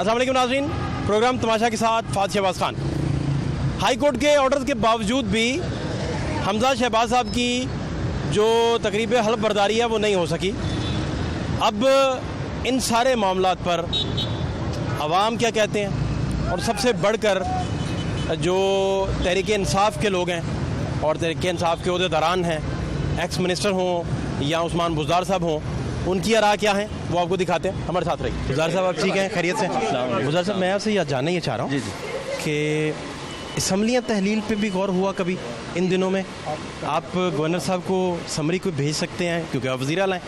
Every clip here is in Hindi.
अस्सलाम वालेकुम नाज़रीन, प्रोग्राम तमाशा के साथ फात शहबाज खान। हाई कोर्ट के ऑर्डर के बावजूद भी हमजा शहबाज साहब की जो तकरीब हल्फ बर्दारी है वो नहीं हो सकी। अब इन सारे मामलात पर अवाम क्या कहते हैं, और सबसे बढ़कर जो तहरीक इंसाफ के लोग हैं और तहरीक इंसाफ के ओहदेदारान हैं, एक्स मिनिस्टर हों या उस्मान बुज़दार साहब हों, उनकी आरा क्या है वो आपको दिखाते हैं। हमारे साथ रहिए। बुज़दार साहब आप ठीक हैं, खैरियत से? बुज़दार साहब मैं आपसे यह जानना ये चाह रहा हूँ कि असम्बलियाँ तहलील पे भी गौर हुआ कभी इन दिनों में? आप गवर्नर साहब को समरी को भेज सकते हैं क्योंकि आप वज़ीर आला हैं,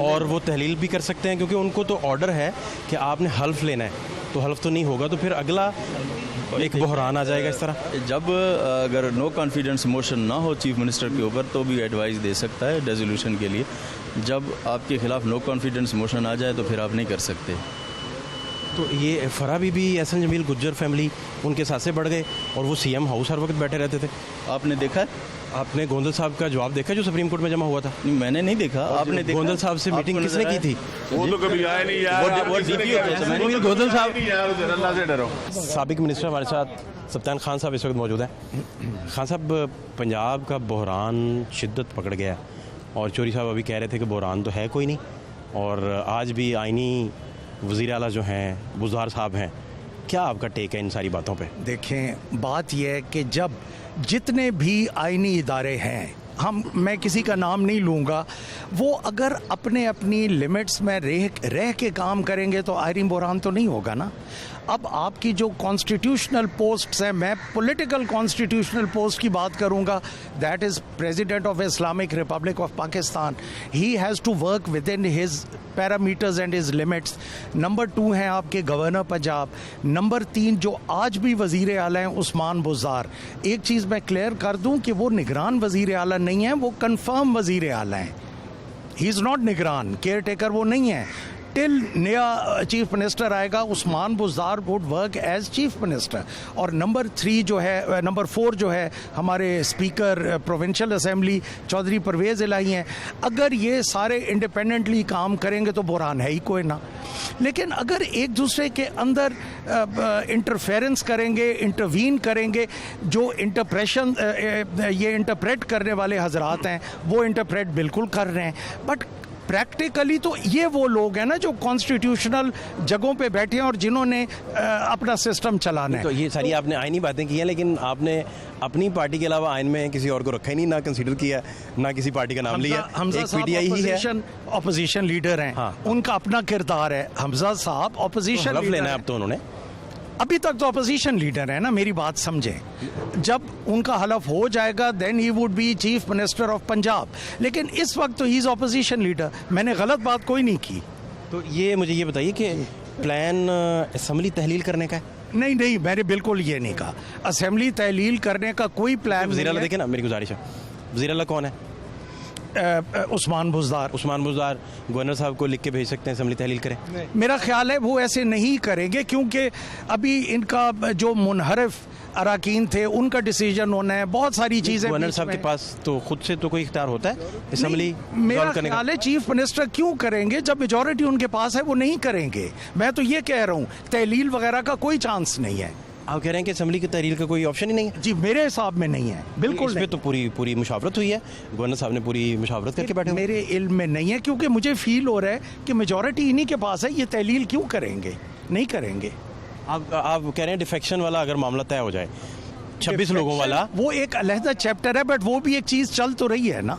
और वो तहलील भी कर सकते हैं क्योंकि उनको तो ऑर्डर है कि आपने हल्फ लेना है, तो हल्फ तो नहीं होगा तो फिर अगला एक बहरान आ जाएगा। इस तरह जब अगर नो कॉन्फिडेंस मोशन ना हो चीफ मिनिस्टर के ऊपर तो भी एडवाइस दे सकता है रेजोल्यूशन के लिए। जब आपके खिलाफ नो कॉन्फिडेंस मोशन आ जाए तो फिर आप नहीं कर सकते। तो ये फराबी भी एहसन जमील गुज्जर फैमिली उनके साथ से बढ़ गए और वो सीएम हाउस हर वक्त बैठे रहते थे। आपने देखा है? आपने गोंदल साहब का जवाब देखा जो सुप्रीम कोर्ट में जमा हुआ था? नहीं, मैंने नहीं देखा। आपने देखा? गोंदल साहब से मीटिंग किसने की थी? वो तो कभी आया नहीं यार। वो डीपी होता है। गोंदल साहब अल्लाह से डरो। साबिक मिनिस्टर हमारे साथ सप्तान खान साहब इस वक्त मौजूद हैं। खान साहब, पंजाब का बहरान शिद्दत पकड़ गया और चौधरी साहब अभी कह रहे थे कि बहरान तो है कोई नहीं, और आज भी आइनी वज़ीर आला जो हैं बुज़दार साहब हैं। क्या आपका टेक है इन सारी बातों पे? देखें, बात यह है कि जब जितने भी आइनी इदारे हैं, मैं किसी का नाम नहीं लूँगा, वो अगर अपने अपनी लिमिट्स में रह के काम करेंगे तो आइनी बहरान तो नहीं होगा ना। अब आपकी जो कॉन्स्टिट्यूशनल पोस्ट्स हैं, मैं पॉलिटिकल कॉन्स्टिट्यूशनल पोस्ट की बात करूंगा, that is president of Islamic republic of Pakistan. He has to work within his parameters and his limits. Number 2 हैं आपके गवर्नर पंजाब। नंबर 3 जो आज भी वज़ीर आला हैं उस्मान बुज़दार। एक चीज़ मैं क्लियर कर दूं कि वो निगरान वज़ीर आला नहीं है, वो कन्फर्म वज़ीर आला हैं। ही इज़ नॉट निगरान, केयर टेकर वो नहीं है। टिल नया चीफ मिनिस्टर आएगा, Usman Buzdar would work as chief minister. और नंबर 4 जो है हमारे speaker provincial assembly Chaudhry Pervaiz Elahi हैं। अगर ये सारे इंडिपेंडेंटली काम करेंगे तो बहरान है ही कोई ना। लेकिन अगर एक दूसरे के अंदर इंटरफेरेंस करेंगे, इंटरवीन करेंगे, जो ये इंटरप्रेट करने वाले हजरात हैं वो इंटरप्रेट बिल्कुल कर रहे हैं, बट प्रैक्टिकली तो ये वो लोग हैं ना जो कॉन्स्टिट्यूशनल जगहों पे बैठे हैं और जिन्होंने अपना सिस्टम चलाना है। तो ये सारी आपने आइनी बातें की हैं, लेकिन आपने अपनी पार्टी के अलावा आइन में किसी और को रखा ही नहीं, ना कंसीडर किया, ना किसी पार्टी का नाम लिया। हमजा साहब ऑपोजिशन लीडर हैं। हाँ। उनका अपना किरदार है। हमजा साहब ऑपोजिशन हल्फ लेना है अब तो उन्होंने। अभी तक तो अपोजिशन लीडर है ना, मेरी बात समझें। जब उनका हलफ हो जाएगा then he would be chief minister of Punjab, लेकिन इस वक्त तो ही इज़ ऑपोजिशन लीडर। मैंने गलत बात कोई नहीं की। तो ये मुझे ये बताइए कि प्लान असम्बली तहलील करने का है? नहीं, मैंने बिल्कुल ये नहीं कहा। असेंबली तहलील करने का कोई प्लान वज़ीर आला देखे ना, मेरी गुजारिश है। वज़ीर आला कौन है? उस्मान बुज़दार गवर्नर साहब को लिख के भेज सकते हैं असम्बली तहलील करें। मेरा ख्याल है वो ऐसे नहीं करेंगे, क्योंकि अभी इनका जो मुनहरफ अराकीन थे उनका डिसीजन होना है, बहुत सारी चीज़ें। गवर्नर साहब के पास तो खुद से तो कोई इख्तियार होता है असम्बली? मेरा ख्याल है चीफ मिनिस्टर क्यों करेंगे जब मेजॉरिटी उनके पास है, वो नहीं करेंगे। मैं तो ये कह रहा हूँ तहलील वगैरह का कोई चांस नहीं है। आप कह रहे हैं कि असम्बली की तहरीर का कोई ऑप्शन ही नहीं है? जी, मेरे हिसाब में नहीं है, बिल्कुल। इसमें तो पूरी मुशावरत हुई है, गवर्नर साहब ने पूरी मुशावरत करके बैठे। मेरे इल्म में नहीं है, क्योंकि मुझे फील हो रहा है कि मेजॉरिटी इन्हीं के पास है। ये तहलील क्यों करेंगे? नहीं करेंगे। आप कह रहे हैं डिफेक्शन वाला अगर मामला तय हो जाए, 26 लोगों वाला, वो एक अलहदा चैप्टर है, बट वो भी एक चीज़ चल तो रही है ना।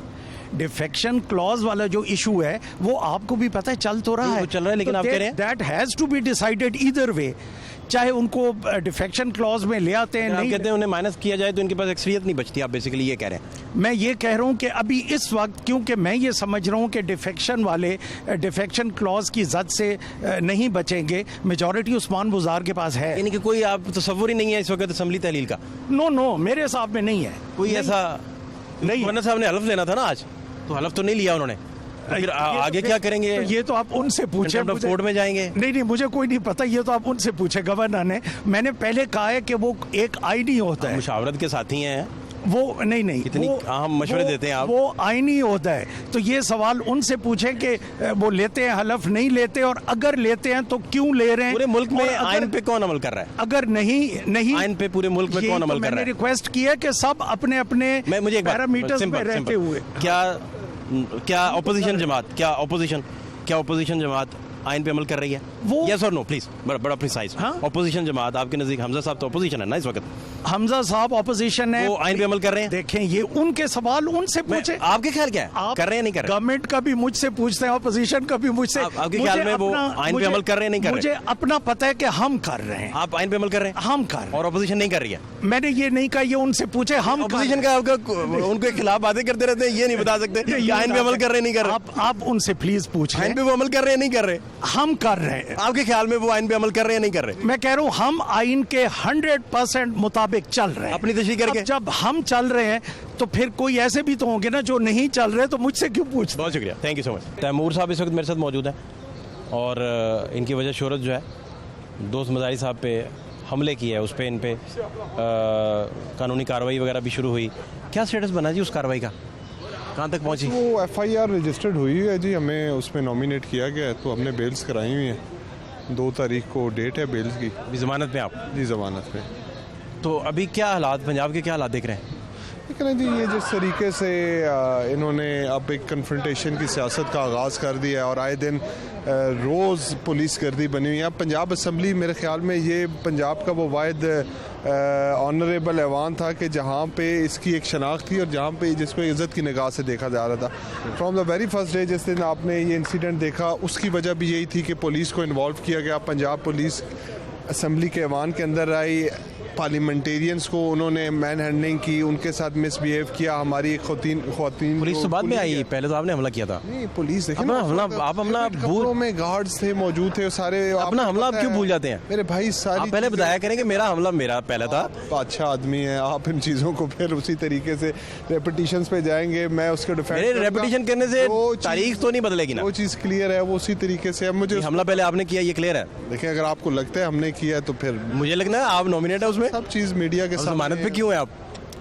डिफेक्शन क्लॉज वाला जो इशू है वो आपको भी पता है चल तो रहा है, चल रहा है, लेकिन आप कह रहे हैं that has to be decided either way. चाहे उनको डिफेक्शन क्लॉज में ले आते हैं, नहीं कहते हैं उन्हें माइनस किया जाए तो इनके पास एक्सपीरियंस नहीं बचती, आप बेसिकली ये कह रहे हैं? मैं ये कह रहा हूँ कि अभी इस वक्त, क्योंकि मैं ये समझ रहा हूँ कि डिफेक्शन क्लॉज की जद से नहीं बचेंगे, मेजॉरिटी उस्मान बुज़दार के पास है। यानी कि कोई आप तसव्वुर ही नहीं है इस वक्त असम्बली तहलील का? नो, मेरे हिसाब में नहीं है कोई ऐसा नहीं। गवर्नर साहब ने हल्फ लेना था ना आज, तो हल्फ तो नहीं लिया उन्होंने, फिर आगे क्या करेंगे? तो ये तो आप उनसे पूछे, कोर्ट में जाएंगे? नहीं, मुझे कोई नहीं पता, ये तो आप उनसे पूछे गवर्नर ने। मैंने पहले कहा है कि वो एक आईनी होता है। मुशावरत के साथी हैं, वो नहीं कितनी अहम मशवरे देते हैं आप। वो आईनी होता है, तो ये सवाल उनसे पूछें कि वो लेते हैं हलफ, नहीं लेते, और अगर लेते हैं तो क्यों ले रहे हैं। पूरे मुल्क में और अगर- आइन पे कौन अमल कर रहा है? अगर नहीं आइन पे पूरे मुल्क में यही कौन तो अमल कर रहा मैंने है? रिक्वेस्ट की है कि सब अपने अपने मुझे एक बात पैरामीटर्स में सिंपल- रहते सिंपल। हुए। क्या ऑपोजिशन जमात आइन पे अमल कर रही है? वो- यस और नो प्लीज, बड़ा प्रिसाइज। हाँ? ऑपोजिशन जमात आपके नजदीक, हमजा साहब तो ऑपोजिशन है ना इस वक्त, हमजा साहब ऑपोजिशन है, वो आइन पे अमल कर रहे हैं? देखें ये उनके सवाल उनसे पूछे। आपके ख्याल क्या है, कर रहे हैं नहीं कर रहे? गवर्नमेंट का भी मुझसे पूछते हैं, ऑपोजिशन का भी मुझसे। आपके ख्याल में वो आइन पे अमल कर रहे हैं नहीं कर रहे? मुझे अपना पता है कि हम कर रहे हैं। आप आइन पे अमल कर रहे हैं हम कर रहे हैं। और ऑपोजिशन नहीं कर रही है? मैंने ये नहीं कहा, ये उनसे पूछे, हम कर ऑपोजिशन का आपका उनके खिलाफ बातें करते रहते हैं, ये नहीं बता सकते रहे हैं। कि आइन पे अमल कर रहे हैं नहीं कर रहे? आप उनसे प्लीज पूछ आइन लें, पे वो अमल कर रहे हैं नहीं कर रहे? हम कर रहे हैं। आपके ख्याल में वो आइन पे अमल कर रहे हैं नहीं कर रहे? मैं कह रहा हूँ हम आइन के 100% मुताबिक चल रहे हैं। अपनी तशरीह करके? अब जब हम चल रहे हैं तो फिर कोई ऐसे भी तो होंगे ना जो नहीं चल रहे, तो मुझसे क्यों पूछते? बहुत शुक्रिया, thank you so much. Taimur साहब इस वक्त मेरे साथ मौजूद हैं और इनकी वजह शोहरत जो है दोस्त मज़ारी साहब पे हमले की है, उस पर इन पे कानूनी कार्रवाई वगैरह भी शुरू हुई। क्या स्टेटस बना जी उस कार्रवाई का, कहाँ तक पहुँची? वो FIR रजिस्टर्ड हुई है जी, हमें उसमें नॉमिनेट किया गया है, तो हमने बेल्स कराई हुई हैं। 2 तारीख को डेट है बेल्स की। अभी ज़मानत में आप? जी ज़मानत में। तो अभी क्या हालात, पंजाब के क्या हालात देख रहे हैं? लेकिन जी ये जिस तरीके से इन्होंने अब एक कन्फ्रंटेशन की सियासत का आगाज़ कर दिया है और आए दिन रोज़ पुलिस गर्दी बनी हुई है। पंजाब असम्बली मेरे ख्याल में ये पंजाब का वो वाहिद ऑनरेबल ऐवान था कि जहाँ पे इसकी एक शनाख्त थी और जहाँ पे जिसको इज़्ज़त की निगाह से देखा जा रहा था। From the very first day जिस दिन आपने ये इंसिडेंट देखा, उसकी वजह भी यही थी कि पुलिस को इन्वॉल्व किया गया। पंजाब पुलिस असम्बली के ऐवान के अंदर आई, पार्लियामेंटेरियंस को उन्होंने मैन हैंडलिंग की, उनके साथ मिसबिहेव किया। हमारी ख्वातीन पुलिस तो बाद में आई, पहले तो आपने हमला किया था। नहीं पुलिस देखिए अपना ना, हमला आप हमला कपड़ों में गार्ड्स थे, मौजूद थे सारे। अपना हमला आप क्यों भूल जाते हैं? मेरे भाई सारी आप पहले बताया करें कि मेरा हमला मेरा पहला था। आप अच्छा आदमी है, आप इन चीज़ों को फिर उसी तरीके से रेपिटिशंस पे जाएंगे। मैं उसके डिफेंस मेरे रेपिटेशन करने से तारीख तो नहीं बदलेगी ना? वो चीज़ क्लियर है, वो उसी तरीके से। अब मुझे हमला पहले आपने किया, ये क्लियर है। देखिए अगर आपको लगता है हमने किया है तो फिर मुझे लगना है आप नॉमिनेट है उसमें। सब चीज़ मीडिया के सामने जमानत पे क्यों है आप?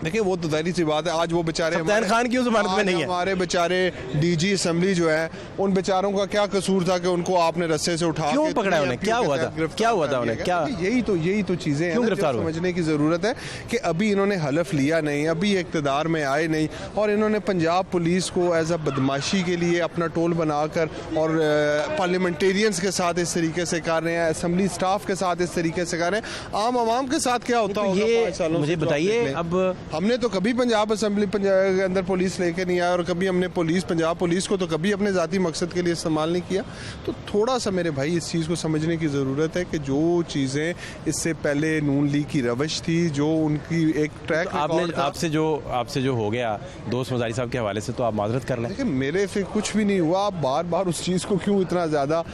देखिए वो तो जाहिर सी बात है, आज वो बेचारे सफ्तार खान क्यों जमानत में नहीं है? हमारे बेचारे DG असम्बली जो है, उन बेचारों का क्या कसूर था कि उनको आपने रस्से से उठा क्यों के पकड़ा उन्हें? क्या हुआ था? क्या हुआ था उन्हें? क्या यही तो चीजें हैं क्यों ना, जो गिरफ्तार हुए? समझने की जरूरत है कि अभी इन्होंने हलफ लिया नहीं, अभी इक़्तिदार में आए नहीं, और इन्होंने पंजाब पुलिस को एज अ बदमाशी के लिए अपना टोल बनाकर और पार्लियामेंटेरियंस के साथ इस तरीके से कर रहे हैं, असम्बली स्टाफ के साथ इस तरीके से कर रहे हैं। आम आवाम के साथ क्या होता होगा ये 5 सालों मुझे से, तो आप बताइए। देख लें। अब हमने तो कभी पंजाब असम्बली के अंदर पुलिस लेके नहीं आया, और कभी हमने पंजाब पुलिस को तो कभी अपने ज़ाती मकसद के लिए इस्तेमाल नहीं किया। तो थोड़ा सा मेरे भाई इस चीज़ को समझने की ज़रूरत है कि जो चीज़ें इससे पहले नून लीग की रवश थी, जो उनकी एक ट्रैक आपने आपसे जो हो गया दोस्त मज़ारी साहब के हवाले से, तो आप माजरत कर लें। देखिए मेरे से कुछ भी नहीं हुआ, आप बार बार उस चीज़ को क्यों इतना ज़्यादा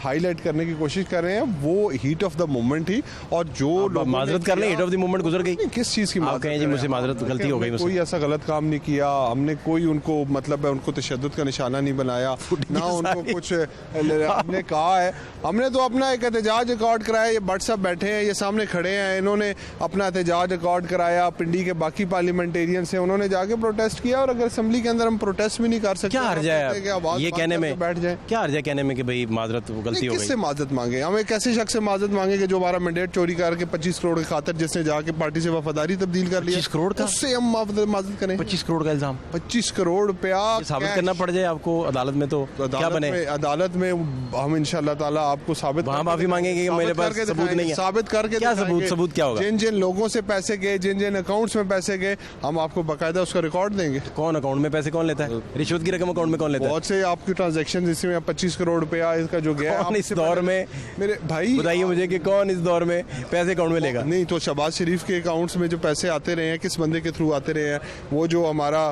हाईलाइट करने की कोशिश कर रहे हैं? वो हीट ऑफ द मोमेंट ही, और जो लोगों ने माजरत कर लें, हिट ऑफ द मोमेंट गुजर गई। किस चीज़ की आप कहें जी मुझसे माजरत, गलती हो गई मुझसे। कोई ऐसा गलत काम नहीं किया हमने, कोई उनको मतलब है उनको तशद्दुद का निशाना नहीं बनाया ना, उनको कुछ हमने कहा है। हमने तो अपना एक एहतजाज रिकॉर्ड कराया, ये भट्ट साहब बैठे हैं, ये सामने खड़े हैं, इन्होंने अपना एहतजाज रिकॉर्ड कराया। पिंडी के बाकी पार्लियामेंटेरियंस हैं, उन्होंने जाके प्रोटेस्ट किया, और अगर असम्बली के अंदर हम प्रोटेस्ट भी नहीं कर सकते, क्या हर्ज है ये कहने में, बैठ जाए? क्या हर्ज है कहने में कि भाई माजरत गलती हो गई? किससे माजरत मांगे? हम एक ऐसे शख्स से माजरत मांगे कि जो हमारा मैंडेट चोरी करके 25 करोड़ की खातिर जिसने जाके पार्टी से वफादारी तब्दील कर लिया, 25 करोड़ का? उससे हम माजरत करें? 25 करोड़ का इल्जाम, 25 करोड़ रुपया साबित करना पड़ जाए आपको अदालत में, तो क्या बने? अदालत में हम इंशाल्लाह ताला आपको साबित वहाँ माफी मांगेंगे कि मेरे पास सबूत नहीं है। साबित करके क्या सबूत क्या होगा? जिन जिन लोगों से पैसे गए, जिन जिन अकाउंट्स में पैसे गए, हम आपको बाकायदा उसका रिकॉर्ड देंगे। कौन अकाउंट में पैसे कौन लेता है? रिश्वत की रकम अकाउंट में कौन लेता है? बहुत से आपकी ट्रांजैक्शन जिसमें 25 करोड़ रुपया इसका जो गया, कौन इस दौर में, मेरे भाई बताइए मुझे कि कौन इस दौर में पैसे अकाउंट में लेगा? नहीं तो शहबाज शरीफ के अकाउंट्स में जो पैसे आते रहे हैं, किस बंदे के थ्रू आते रहे हैं? वो जो हमारा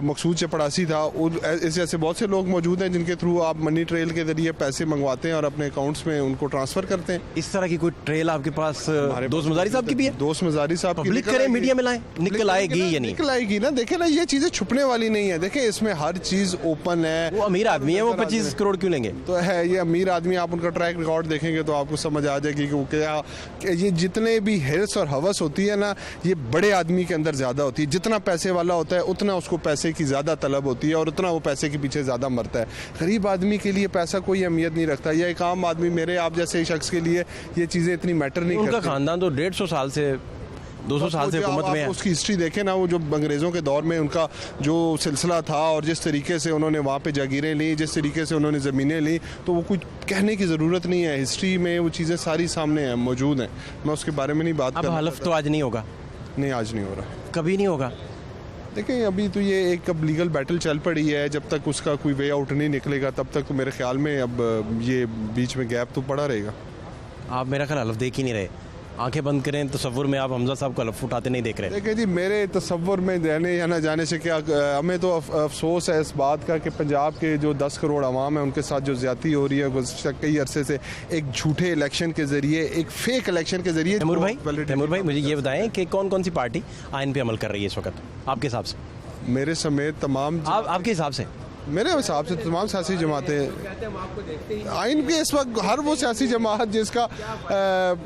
मकसूद चपड़ासी था, ऐसे ऐसे बहुत से लोग मौजूद हैं जिनके थ्रू आप मनी ट्रेल के जरिए पैसे मंगवाते हैं और अपने अकाउंट्स में उनको ट्रांसफर करते हैं। इस तरह की कोई ट्रेल आपके पास दोस्त मज़ारी साहब की भी है? दोस्त मज़ारी साहब की पब्लिक करें, मीडिया में लाएं, निकल आएगी या नहीं? निकल आएगी ना। देखें ना, ये चीजें छुपने वाली नहीं है। देखें इसमें हर चीज ओपन है। वो अमीर आदमी है, वो 25 करोड़ क्यों लेंगे? तो है ये अमीर आदमी, आप उनका ट्रैक रिकॉर्ड देखेंगे तो आपको समझ आ जाएगी कि वो क्या, ये जितने भी हिर्स और हवस होती है ना, ये बड़े आदमी के अंदर ज़्यादा होती है। जितना पैसे वाला होता है उतना उसको पैसे की ज़्यादा तलब होती है और उतना वो पैसे के पीछे ज़्यादा मरता है। गरीब आदमी के लिए पैसा कोई अहमियत नहीं रखता, या एक आम आदमी मेरे आप जैसे शख्स के लिए ये चीज़ें इतनी मैटर नहीं उनका करती। खानदान तो 150 साल से 200 साल से हुकूमत में है। उसकी हिस्ट्री देखें ना, वो जो अंग्रेज़ों के दौर में उनका जो सिलसिला था और जिस तरीके से उन्होंने वहाँ पे जागीरें ली, जिस तरीके से उन्होंने ज़मीनें ली, तो वो कुछ कहने की ज़रूरत नहीं है। हिस्ट्री में वो चीज़ें सारी सामने हैं, मौजूद हैं। मैं उसके बारे में नहीं बात अब हलफ तो आज नहीं होगा, नहीं आज नहीं हो रहा, कभी नहीं होगा। देखें अभी तो ये एक अब लीगल बैटल चल पड़ी है, जब तक उसका कोई वे आउट नहीं निकलेगा तब तक तो मेरे ख्याल में अब ये बीच में गैप तो पड़ा रहेगा। आप मेरा ख्याल हलफ देख ही नहीं रहे, आंखें बंद करें तसव्वुर में आप हमजा साहब को हलफ उठाते नहीं देख रहे। देखिए जी, मेरे तसव्वुर में रहने या ना जाने से क्या, हमें तो अफसोस है इस बात का कि पंजाब के जो 10 करोड़ आवाम है उनके साथ जो ज्यादती हो रही है गुज़श्ता कई अरसे से, एक झूठे इलेक्शन के जरिए, एक फेक इलेक्शन के जरिए। तैमूर भाई मुझे ये बताएं कि कौन कौन सी पार्टी आइन पे अमल कर रही है इस वक्त आपके हिसाब से? मेरे समेत तमाम, आपके हिसाब से? मेरे हिसाब से तमाम सियासी जमातें आइन के इस वक्त, हर वो सियासी जमात जिसका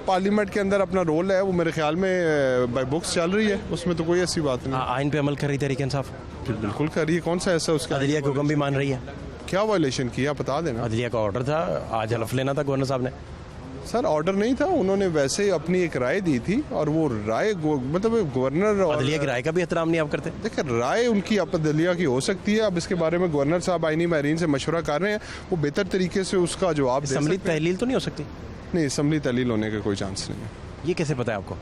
पार्लियामेंट के अंदर अपना रोल है वो मेरे ख्याल में बाय बुक्स चल रही है, उसमें तो कोई ऐसी बात नहीं। आइन पे अमल कर रही तहरीक इंसाफ बिल्कुल कर रही है, कौन सा ऐसा उसका अदलिया के हुक्म भी मान रही है? क्या वायलेशन किया बता देना। अदलिया का ऑर्डर था, आज हलफ लेना था गवर्नर साहब ने। सर ऑर्डर नहीं था, उन्होंने वैसे ही अपनी एक राय दी थी और वो राय मतलब गवर्नर और अदलिया की राय का भी एहतराम नहीं आप करते? देखिए राय उनकी अदलिया की हो सकती है, अब इसके बारे में गवर्नर साहब आईनी माहरीन से मशवरा कर रहे हैं, वो बेहतर तरीके से उसका जवाब दे सकते हैं। असम्बली तहलील तो नहीं हो सकती? नहीं, असम्बली तहलील होने का कोई चांस नहीं है। ये कैसे पता है आपको?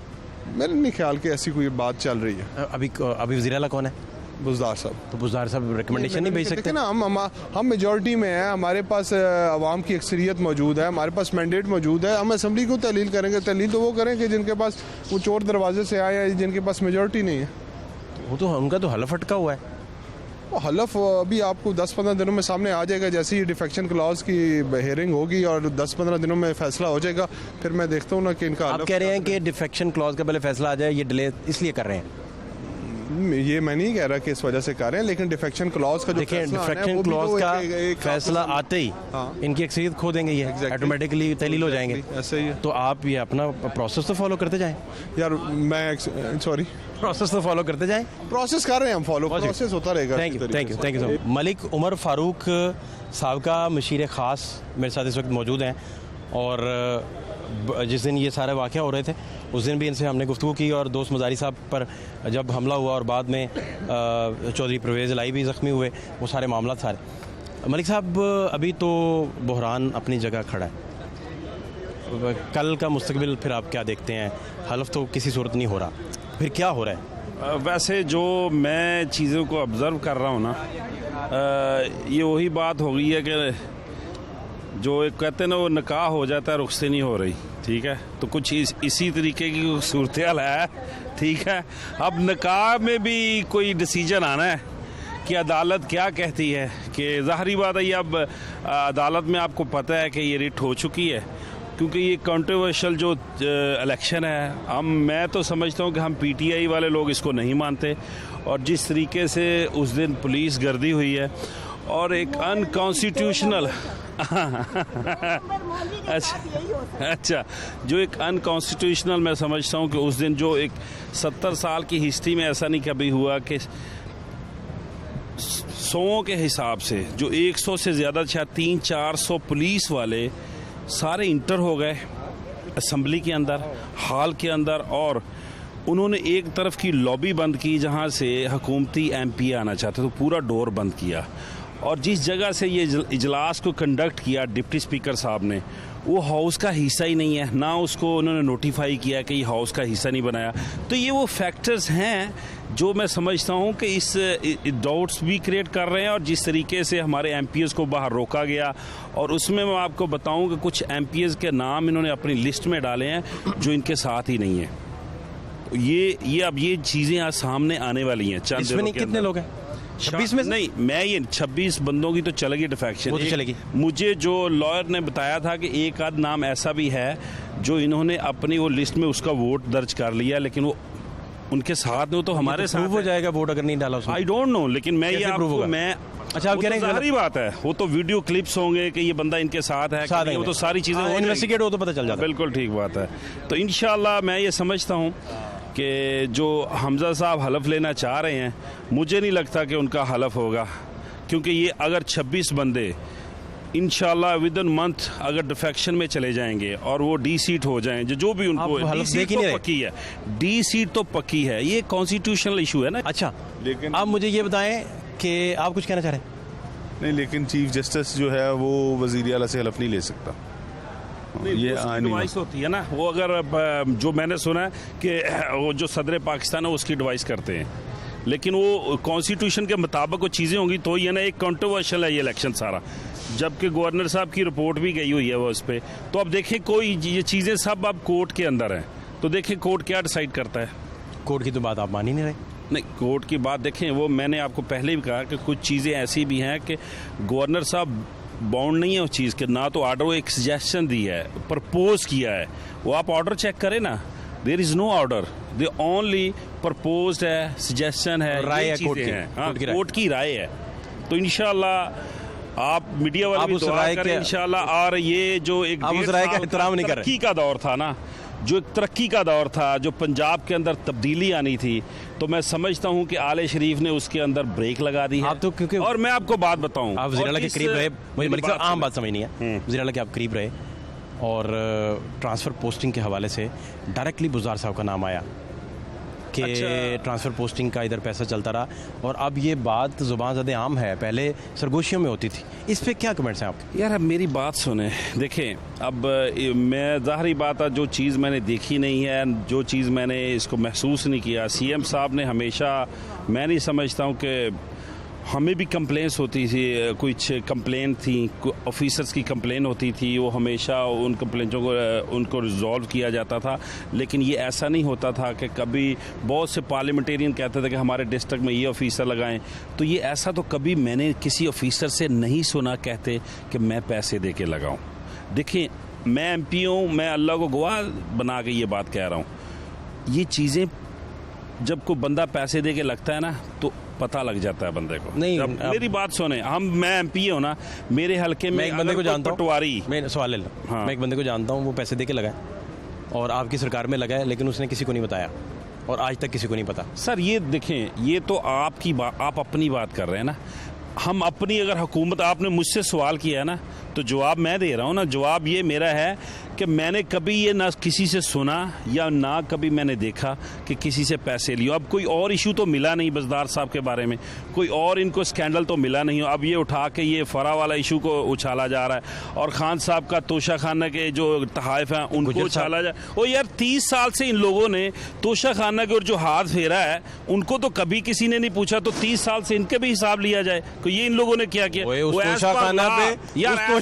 मेरे नहीं ख्याल कि ऐसी कोई बात चल रही है। अभी वज़ीर आला कौन है? बुज़दार साहब। तो बुज़दार साहब रिकमेंडेशन नहीं भेज सकते ना? हम मेजॉरिटी में हैं, हमारे पास अवाम की अक्सरियत मौजूद है, हमारे पास मैंडेट मौजूद है, हम असम्बली को तहलील करेंगे। तहलील तो वो करेंगे जिनके पास वो चोर दरवाजे से आए या जिनके पास मेजॉरिटी नहीं है। वो तो उनका तो हलफ अटका हुआ है। वो हलफ अभी आपको 10-15 दिनों में सामने आ जाएगा, जैसे ही डिफेक्शन क्लॉज की हियरिंग होगी और 10-15 दिनों में फैसला हो जाएगा, फिर मैं देखता हूँ ना कि इनका आप कह रहे हैं कि डिफेक्शन क्लॉज का पहले फैसला आ जाए, ये डिले इसलिए कर रहे हैं? ये मैं नहीं कह रहा कि इस वजह से कर रहे हैं, लेकिन डिफेक्शन क्लॉज का जो देखिए फैसला आना है, डिफेक्शन वो भी क्लॉज तो का फैसला आते ही इनकी अक्सरियत खो देंगे, ये ऑटोमेटिकली तहलील हो जाएंगे। ऐसे ही है। तो आप ये अपना प्रोसेस तो फॉलो करते जाएं यार मैं सॉरी, प्रोसेस तो फॉलो करते जाएं। प्रोसेस कर रहे हैं हम, फॉलो प्रोसेस होता रहेगा। Thank you so Malik Umar Farooq साहब का मशीर ख़ास मेरे साथ इस वक्त मौजूद हैं, और जिस दिन ये सारे वाक़या हो रहे थे उस दिन भी इनसे हमने गुफ्तगू की, और दोस्त मज़ारी साहब पर जब हमला हुआ और बाद में चौधरी परवेज़ लाई भी ज़ख्मी हुए, वो सारे मामला सारे। मलिक साहब, अभी तो बहरान अपनी जगह खड़ा है, कल का मुस्तकबिल फिर आप क्या देखते हैं? हलफ तो किसी सूरत नहीं हो रहा, फिर क्या हो रहा है? वैसे जो मैं चीज़ों को ऑब्ज़र्व कर रहा हूँ ना, ये वही बात हो गई है कि जो एक कहते हैं ना, वो निकाह हो जाता है, रुखसती नहीं हो रही। ठीक है, तो कुछ इसी तरीके की सूरत हाल है। ठीक है, अब निकाह में भी कोई डिसीजन आना है कि अदालत क्या कहती है, कि ज़ाहरी बात है ये अब अदालत में आपको पता है कि ये रिट हो चुकी है, क्योंकि ये कंट्रोवर्शियल जो इलेक्शन है, मैं तो समझता हूँ कि हम पीटीआई वाले लोग इसको नहीं मानते, और जिस तरीके से उस दिन पुलिस गर्दी हुई है और एक अनकॉन्स्टिट्यूशनल अच्छा, जो एक अनकॉन्स्टिट्यूशनल मैं समझता हूँ कि उस दिन जो एक 70 साल की हिस्ट्री में ऐसा नहीं कभी हुआ कि 100 के हिसाब से जो 100 से ज़्यादा, शायद 300-400 पुलिस वाले सारे इंटर हो गए असम्बली के अंदर, हॉल के अंदर, और उन्होंने एक तरफ की लॉबी बंद की जहाँ से हुकूमती एमपी आना चाहते, तो पूरा डोर बंद किया, और जिस जगह से ये इजलास को कंडक्ट किया डिप्टी स्पीकर साहब ने, वो हाउस का हिस्सा ही नहीं है, ना उसको उन्होंने नोटिफाई किया कि ये हाउस का हिस्सा नहीं बनाया। तो ये वो फैक्टर्स हैं जो मैं समझता हूँ कि इस डाउट्स भी क्रिएट कर रहे हैं, और जिस तरीके से हमारे एमपीएस को बाहर रोका गया, और उसमें मैं आपको बताऊँ कि कुछ एमपीएस के नाम इन्होंने अपनी लिस्ट में डाले हैं जो इनके साथ ही नहीं है। ये अब ये चीज़ें आज सामने आने वाली हैं। चंद दिनों के कितने लोग हैं? 26 में नहीं, मैं ये 26 बंदों की तो चलेगी डिफेक्शन, वो तो चलेगी। मुझे जो लॉयर ने बताया था कि एक आध नाम ऐसा भी है जो इन्होंने अपनी वो लिस्ट में उसका वोट दर्ज कर लिया, लेकिन वो उनके साथ में, तो हमारे तो साथ हो जाएगा वोट अगर नहीं डाला उसमें। आई डोंट नो, लेकिन मैं ये आपको मैं अच्छा, आप कह रहे हैं सारी बात है, वो तो वीडियो क्लिप्स होंगे कि ये बंदा इनके साथ है, वो तो सारी चीजें इन्वेस्टिगेट हो तो पता चल जाता है। बिल्कुल ठीक बात है। तो इंशाल्लाह मैं ये समझता हूँ कि जो हमज़ा साहब हलफ लेना चाह रहे हैं, मुझे नहीं लगता कि उनका हलफ होगा, क्योंकि ये अगर 26 बंदे इंशाल्लाह विद इन मंथ अगर डिफेक्शन में चले जाएंगे और वो डी सीट हो जाएं, जो भी उनको डी सीट तो पक्की है, डी सीट तो पक्की है, ये कॉन्स्टिट्यूशनल इशू है ना। अच्छा, लेकिन आप मुझे ये बताएं कि आप कुछ कहना चाह रहे हैं? नहीं, लेकिन चीफ जस्टिस जो है वो वज़ीर आला से हलफ नहीं ले सकता। ये डिवाइस होती है ना, वो अगर जो मैंने सुना है कि वो जो सदर पाकिस्तान है उसकी डिवाइस करते हैं, लेकिन वो कॉन्स्टिट्यूशन के मुताबिक वो चीज़ें होंगी तो ये ना। एक कंट्रोवर्शियल है ये इलेक्शन सारा, जबकि गवर्नर साहब की रिपोर्ट भी गई हुई है वो उस पर। तो अब देखें, कोई ये चीज़ें सब अब कोर्ट के अंदर हैं, तो देखें कोर्ट क्या डिसाइड करता है। कोर्ट की तो बात आप मान ही नहीं रहे। नहीं, कोर्ट की बात देखें, वो मैंने आपको पहले भी कहा कि कुछ चीज़ें ऐसी भी हैं कि गवर्नर साहब बाउंड नहीं है उस चीज़ के, ना तो ऑर्डर, वो एक सजेशन दी है, प्रपोज किया है, वो आप ऑर्डर चेक करें ना, there is no order, they only proposed है, सजेशन है, राय है कोर्ट की, हाँ, कोर्ट की राय है। तो इंशाल्लाह आप मीडिया वाले भी दुआ करें इंशाल्लाह। और ये जो एक उस राय का एहतराम नहीं कर रहे। तरक्की का दौर था ना, जो एक तरक्की का दौर था, जो पंजाब के अंदर तब्दीली आनी थी, तो मैं समझता हूं कि आले शरीफ ने उसके अंदर ब्रेक लगा दी है। आप तो क्योंकि और मैं आपको बात बताऊं, आप वज़ीर आला के करीब रहे, मुझे मलिक साहब आम बात समझनी है, वज़ीर आला के आप करीब रहे और ट्रांसफ़र पोस्टिंग के हवाले से डायरेक्टली बुज़दार साहब का नाम आया कि ट्रांसफ़र पोस्टिंग का इधर पैसा चलता रहा, और अब ये बात ज़ुबान ज़दे आम है, पहले सरगोशियों में होती थी। इस पे क्या कमेंट्स हैं आपके? यार अब मेरी बात सुने, देखें, अब मैं ज़ाहरी बात है, जो चीज़ मैंने देखी नहीं है, जो चीज़ मैंने इसको महसूस नहीं किया, सीएम साहब ने हमेशा, मैं नहीं समझता हूँ कि हमें भी कंप्लेंट्स होती थी, कुछ कंप्लेंट थी, ऑफिसर्स की कंप्लेन होती थी, वो हमेशा उन कंप्लेंटों को उनको रिजॉल्व किया जाता था। लेकिन ये ऐसा नहीं होता था कि कभी बहुत से पार्लियामेंटेरियन कहते थे कि हमारे डिस्ट्रिक्ट में ये ऑफिसर लगाएं, तो ये ऐसा तो कभी मैंने किसी ऑफिसर से नहीं सुना कहते कि मैं पैसे दे के लगाऊँ। देखिए, मैं MP हूँ, मैं अल्लाह को गवाह बना के ये बात कह रहा हूँ, ये चीज़ें जब कोई बंदा पैसे दे के लगता है ना तो पता लग जाता है बंदे को। नहीं, मेरी बात सुने, मैं MP हूँ ना, मेरे हल्के में मैं एक बंदे को जानता हूँ, पटवारी, मैं सवाल ले लो, हाँ। मैं एक बंदे को जानता हूँ, वो पैसे दे के लगाए और आपकी सरकार में लगाए, लेकिन उसने किसी को नहीं बताया और आज तक किसी को नहीं पता। सर ये देखें, ये तो आपकी बात, आप अपनी बात कर रहे हैं ना, हम अपनी, अगर हुकूमत, आपने मुझसे सवाल किया है ना, तो जवाब मैं दे रहा हूँ ना। जवाब ये मेरा है कि मैंने कभी ये ना किसी से सुना या ना कभी मैंने देखा कि किसी से पैसे लियो। अब कोई और इशू तो मिला नहीं बज़दार साहब के बारे में, कोई और इनको स्कैंडल तो मिला नहीं। अब ये उठा के ये फरा वाला इशू को उछाला जा रहा है, और खान साहब का तोशा खाना के जो तहाइफ हैं उनको उछाला जा। ओ यार, 30 साल से इन लोगों ने तोशा खाना के और जो हाथ फेरा है उनको तो कभी किसी ने नहीं पूछा, तो 30 साल से इनके भी हिसाब लिया जाए कि ये इन लोगों ने क्या किया।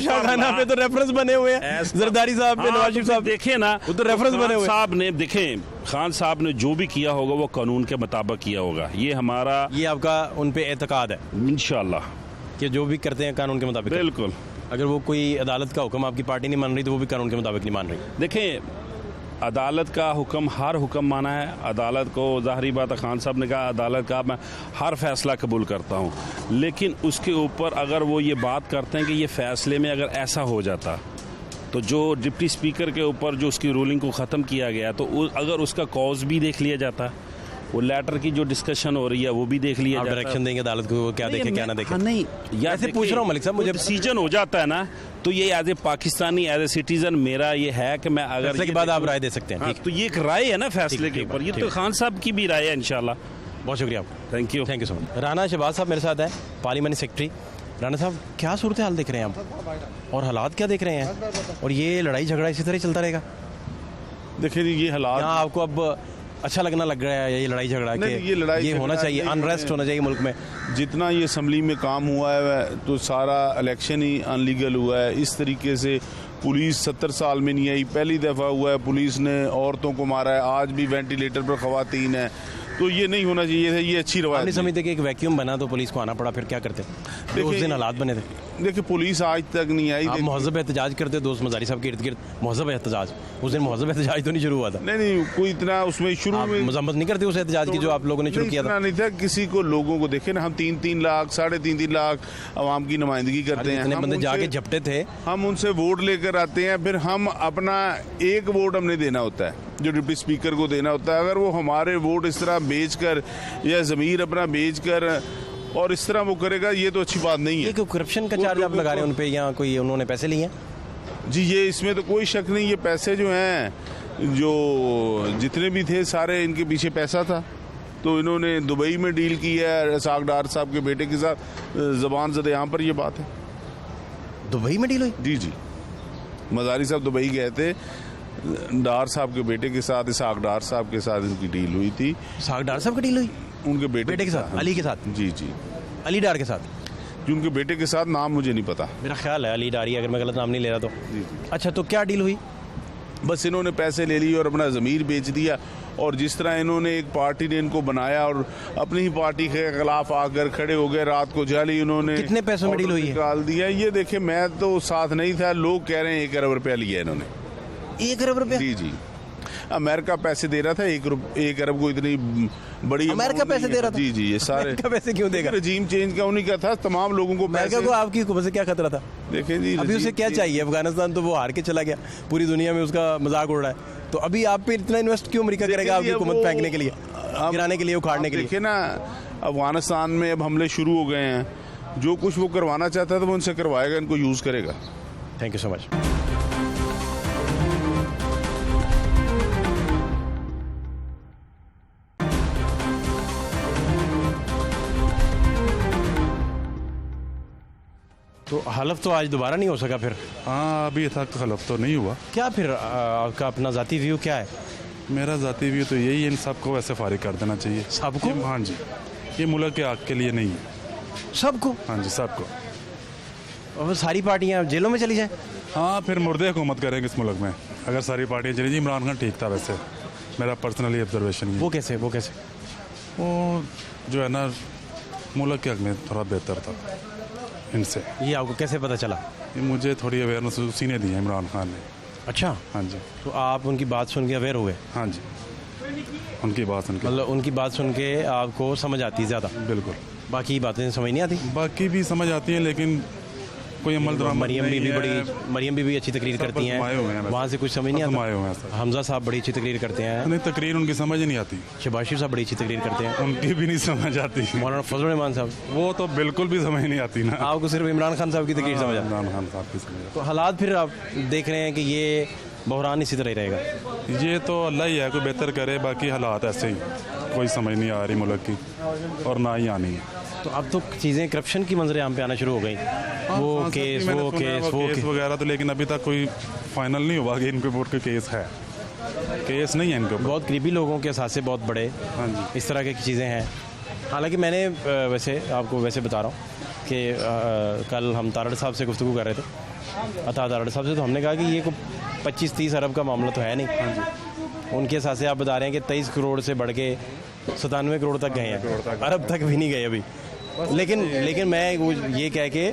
खाना पे तो रेफरेंस बने हुए हैं, जरदारी साहब पे, नवाज शरीफ साहब, देखे ना, वो तो रेफरेंस बने हुए साहब ने, देखें, खान साहब ने जो भी किया होगा वो कानून के मुताबिक किया होगा। ये हमारा, ये आपका उन पे एतकाद है इंशाल्लाह कि जो भी करते हैं कानून के मुताबिक। बिल्कुल, अगर वो कोई अदालत का हुक्म आपकी पार्टी नहीं मान रही तो वो भी कानून के मुताबिक नहीं मान रही। देखें, अदालत का हुक्म, हर हुक्म माना है अदालत को। ज़ाहरी बात है, खान साहब ने कहा अदालत का मैं हर फैसला कबूल करता हूँ, लेकिन उसके ऊपर अगर वो ये बात करते हैं कि ये फ़ैसले में अगर ऐसा हो जाता तो जो डिप्टी स्पीकर के ऊपर जो उसकी रूलिंग को ख़त्म किया गया, तो अगर उसका कॉज भी देख लिया जाता, वो लेटर की जो डिस्कशन हो रही है वो भी देख लिया जाता। डायरेक्शन देंगे अदालत को, क्या देखे क्या ना देखे। हाँ, नहीं, ऐसे पूछ रहा हूँ मलिक साहब, मुझे डिसीजन हो जाता है ना, तो ये as a Pakistani, as a citizen, मेरा ये है कि मैं अगर फैसले के बाद आप राय दे सकते हैं। हाँ, ठीक, तो ये एक राय है ना फैसले के ऊपर, ये तो खान साहब की भी राय है इंशाल्लाह। बहुत शुक्रिया आपका, thank you so much. Rana Shahbaz साहब मेरे साथ है, पार्लियामेंट सेक्रेटरी। राना साहब, क्या सूरत हाल देख रहे हैं आप और हालात क्या देख रहे हैं, और ये लड़ाई झगड़ा इसी तरह चलता रहेगा? देखिए ये हालात, आपको अब अच्छा लगना लग रहा है ये लड़ाई झगड़ा के? ये होना चाहिए, अनरेस्ट होना चाहिए मुल्क में। जितना ये असम्बली में काम हुआ है तो सारा इलेक्शन ही अनलीगल हुआ है। इस तरीके से पुलिस 70 साल में नहीं आई, पहली दफ़ा हुआ है पुलिस ने औरतों को मारा है, आज भी वेंटिलेटर पर ख़वातीन है, तो ये नहीं होना चाहिए। ये अच्छी रवायत नहीं समझते कि एक वैक्यूम बना तो पुलिस को आना पड़ा, फिर क्या करते? उस दिन हालात बने थे। देखिए पुलिस आज तक नहीं आई। आप महज़ब एहतजाज करते दोस्त मजारी साहब के इर्द गिर्द, महज़ब एहतजाज, उस दिन महज़ब एहतजाज तो नहीं शुरू हुआ था? नहीं कोई इतना उसमें शुरू आप में मजम्मत नहीं करते उस एहतजाज की जो आप लोगों ने शुरू किया था? इतना नहीं था, किसी को लोगों को देखे ना, हम 3-3 लाख 3.5 लाख आवाम की नुमाइंदगी करते हैं। इतने हम बंदे जाके उनसे- झपटे थे। हम उनसे वोट लेकर आते हैं, फिर हम अपना एक वोट हमने देना होता है जो डिप्टी स्पीकर को देना होता है। अगर वो हमारे वोट इस तरह बेचकर या ज़मीर अपना बेचकर और इस तरह वो करेगा, ये तो अच्छी बात नहीं ये है। कोई करप्शन का चार्ज आप लगा रहे हैं उन पे, या कोई उन्होंने पैसे लिए हैं? जी ये इसमें तो कोई शक नहीं, ये पैसे जो हैं जो जितने भी थे सारे इनके पीछे पैसा था। तो इन्होंने दुबई में डील की है इसाक डार साहब के बेटे के साथ, ज़बान ज़द यहाँ पर ये बात है। दुबई में डील हुई? जी मजारी साहब दुबई गए थे, डार साहब के बेटे के साथ, इसाक डार साहब के साथ इनकी डील हुई थी। साग डार साहब की डील हुई उनके बेटे के साथ, अली के साथ? जी अली डार के साथ? जी उनके बेटे के साथ, नाम मुझे नहीं पता। मेरा ख्याल है अली डारी, अगर मैं गलत नाम नहीं ले रहा तो। अच्छा, तो क्या डील हुई? बस इन्होंने पैसे ले लिए और अपना ज़मीर बेच दिया। और जिस तरह इन्होंने एक पार्टी ने इनको बनाया और अपनी ही पार्टी के खिलाफ आकर खड़े हो गए, रात को जाली इन्होंने कितने पैसों में डील हुई है? निकाल दिया। ये देखे, मैं तो साथ नहीं था, लोग कह रहे हैं 1 अरब रुपया लिया इन्होंने। 1 अरब रुपया? जी अमेरिका पैसे दे रहा था, 1 अरब को इतनी बड़ी अमेरिका amount पैसे नहीं दे है। रहा था? जी ये सारे अमेरिका पैसे क्यों देगा? रजीम चेंज का उन्हीं का था, तमाम लोगों को अमेरिका पैसे। को आपकी हुकूमत से क्या खतरा था? देखें जी, अभी उसे क्या चाहिए? अफगानिस्तान तो वो हार के चला गया, पूरी दुनिया में उसका मजाक उड़ रहा है, तो अभी आप पे इतना इन्वेस्ट क्यों अमेरिका करेगा आपकी हुकूमत फेंकने के लिए, गिराने के लिए, उखाड़ने के लिए? देखिए ना, अफगानिस्तान में अब हमले शुरू हो गए हैं, जो कुछ वो करवाना चाहता है तो वो उनसे करवाएगा, इनको यूज करेगा। Thank you so much. तो हलफ तो आज दोबारा नहीं हो सका फिर? हाँ अभी तक हलफ तो नहीं हुआ। क्या फिर आपका अपना ज़ाती व्यू क्या है? मेरा ज़ाती व्यू तो यही है, इन सबको वैसे फारिग कर देना चाहिए। सबको? हाँ जी, ये मुल्क के हक के लिए नहीं है। सबको? हाँ जी सबको। और सारी पार्टियां जेलों में चली जाएं? हाँ फिर मुर्दे हुकूमत करेंगे इस मुल्क में अगर सारी पार्टियाँ चली। जी इमरान खान ठीक था वैसे, मेरा पर्सनली ऑब्जर्वेशन। वो कैसे? वो जो है ना मुल्क के हक में थोड़ा बेहतर था इनसे। ये आपको कैसे पता चला? ये मुझे थोड़ी अवेयरनेस उसी ने दी है, इमरान खान ने। अच्छा, हाँ जी। तो आप उनकी बात सुन के अवेयर हुए? हाँ जी, उनकी बात सुन के मतलब उनकी बात सुन के आपको समझ आती है ज़्यादा? बिल्कुल। बाकी बातें समझ नहीं आती? बाकी भी समझ आती हैं लेकिन कोई अमल दरामद मरियम नहीं बीबी है। मरियम बीबी अच्छी तकरीर करती आए हुए हैं हैं, वैसे। वहाँ से कुछ समझ नहीं आए हुए आता? हैं सर। हमजा साहब बड़ी अच्छी तकरीर करते हैं, नहीं तकरीर उनकी समझ ही नहीं आती। शबाशिर साहब बड़ी अच्छी तकरीर करते हैं, उनकी भी नहीं समझ आती। मौलाना फजल रहमान साहब। वो तो बिल्कुल भी समझ नहीं आती ना। आपको सिर्फ इमरान खान साहब की तकरीर समझ आती? इमरान खान साहब की समझ तो हालात फिर आप देख रहे हैं कि ये बहरान इसी तरह ही रहेगा? आती। ये तो अल्लाह ही है, कोई बेहतर करे, बाकी हालात ऐसे ही, कोई समझ नहीं आ रही मुल्क की और ना ही आनी है। तो अब तो चीज़ें करप्शन की मंजर आम पे आना शुरू हो गई, वो केस वगैरह, तो लेकिन अभी तक कोई फाइनल नहीं हुआ कि इनके ऊपर कोई केस है। केस नहीं है इनके ऊपर। बहुत करीबी लोगों के साथ से बहुत बड़े हाँ जी। इस तरह की चीज़ें हैं। हालांकि मैंने वैसे आपको वैसे बता रहा हूँ कि कल हम तारड़ साहब से गुफ्तगू कर रहे थे, अता तारड़ साहब से, तो हमने कहा कि ये कोई 25-30 अरब का मामला तो है नहीं। उनके हिसाब से आप बता रहे हैं कि 23 करोड़ से बढ़ के 97 करोड़ तक गए हैं, अरब तक भी नहीं गए अभी। लेकिन मैं वो ये कह के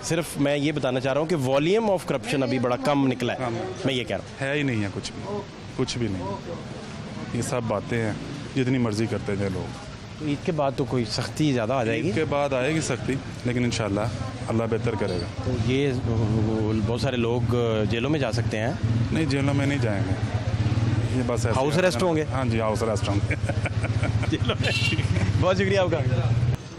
सिर्फ मैं ये बताना चाह रहा हूँ कि वॉल्यूम ऑफ करप्शन अभी बड़ा कम निकला है, मैं ये कह रहा हूँ। है ही नहीं है कुछ भी नहीं। ये सब बातें हैं, जितनी मर्जी करते हैं लोग। तो ईद के बाद तो कोई सख्ती ज़्यादा आ जाएगी? के बाद आएगी सख्ती, लेकिन इंशाल्लाह अल्लाह बेहतर करेगा। तो ये बहुत सारे लोग जेलों में जा सकते हैं? नहीं जेलों में नहीं जाएंगे, ये बस ऐसे हाउस अरेस्ट होंगे? हाँ जी हाउस अरेस्ट होंगे। बहुत शुक्रिया आपका।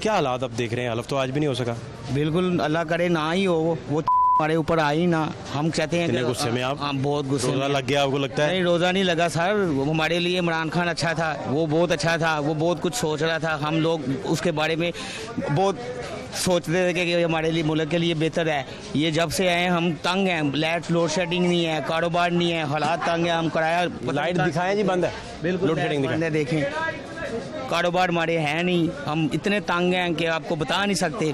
क्या हालात अब देख रहे हैं? हलफ तो आज भी नहीं हो सका। बिल्कुल अल्लाह करे ना ही हो, वो हमारे ऊपर आई ना। हम चाहते हैं कितने गुस्से में आप? बहुत गुस्से रोज़ा में। लग गया आपको लगता है? नहीं रोज़ा नहीं लगा सर, वो हमारे लिए इमरान खान अच्छा था, वो बहुत अच्छा था, वो बहुत कुछ सोच रहा था। हम लोग उसके बारे में बहुत सोचते थे कि हमारे लिए मुल्क के लिए बेहतर है। ये जब से आए हम तंग हैं, लाइट लोड शेडिंग नहीं है, कारोबार नहीं है, हालात तंग है। हम किराया लाइट दिखाएं जी, बंद है बिल्कुल, लोड शेडिंग दिखाएं। देखें कारोबार हमारे हैं नहीं, हम इतने तंग हैं कि आपको बता नहीं सकते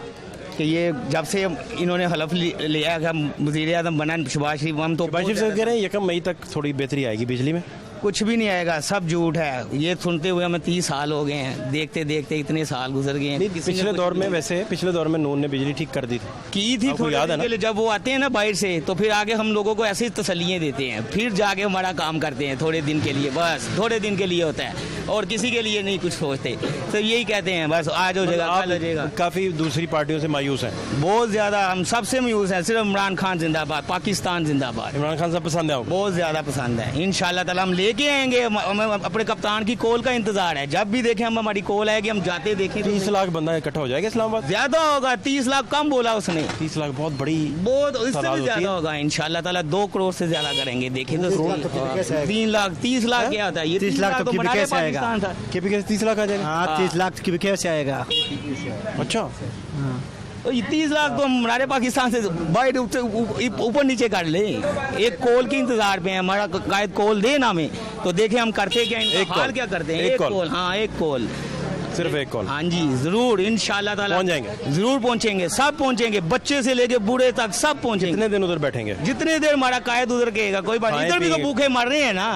कि ये जब से इन्होंने हलफ लिया कि हम वज़ीर आज़म बना शहबाज शरीफ, हम तो शहबाज शरीफ साहब कह रहे हैं 1 मई तक थोड़ी बेहतरी आएगी बिजली में। कुछ भी नहीं आएगा, सब झूठ है। ये सुनते हुए हमें 30 साल हो गए हैं, देखते देखते इतने साल गुजर गए हैं। पिछले दौर में वैसे पिछले दौर में नून ने बिजली ठीक कर दी थी आपको याद है ना? जब वो आते हैं ना बाहर से, तो फिर आगे हम लोगों को ऐसी तसल्लियाँ देते हैं, फिर जाके हमारा काम करते हैं थोड़े दिन के लिए, बस थोड़े दिन के लिए होता है और किसी के लिए नहीं कुछ सोचते। तो यही कहते हैं बस आज हो जाएगा, कल हो जाएगा। काफ़ी दूसरी पार्टियों से मायूस हैं, बहुत ज़्यादा, हम सबसे मायूस हैं। सिर्फ इमरान खान जिंदाबाद, पाकिस्तान जिंदाबाद। इमरान खान साहब पसंद है आपको? बहुत ज़्यादा पसंद है। इंशाल्लाह ताला हम लेके आएंगे। हमें अपने कप्तान की कॉल का इंतजार है, जब भी देखें हम, हमारी कॉल आएगी, हम जाते देखें। 30 लाख बंदा इकट्ठा हो जाएगा इस्लामाबाद? ज़्यादा होगा, 30 लाख कम बोला उसने। 30 लाख बहुत बड़ी, बहुत, इससे भी ज़्यादा होगा इंशाल्लाह ताला। 2 करोड़ से ज़्यादा करेंगे। देखें तो 3 लाख, 30 लाख क्या होता है? ये 30 लाख तो KPK से आएगा। KPK से 30 लाख आ जाएगा? हाँ, 30 लाख KPK से आएगा। अच्छा, तो ये 30 लाख तो हमारे पाकिस्तान से बाइट ऊपर नीचे कर ले। एक कॉल के इंतजार पे है, हमारा कायद कॉल दे ना हमें, तो देखें हम करते क्या, इनका हाल क्या करते हैं। एक कॉल, हाँ एक कॉल, सिर्फ एक कॉल। हाँ जी, जरूर इंशाल्लाह ताला पहुंच जाएंगे, जरूर पहुंचेंगे, सब पहुंचेंगे, बच्चे से लेके बूढ़े तक सब पहुंचेंगे। कितने दिन उधर बैठेंगे? जितने देर हमारा कायद उधर कहेगा, कोई बात। इधर भी तो भूखे मर रहे हैं ना,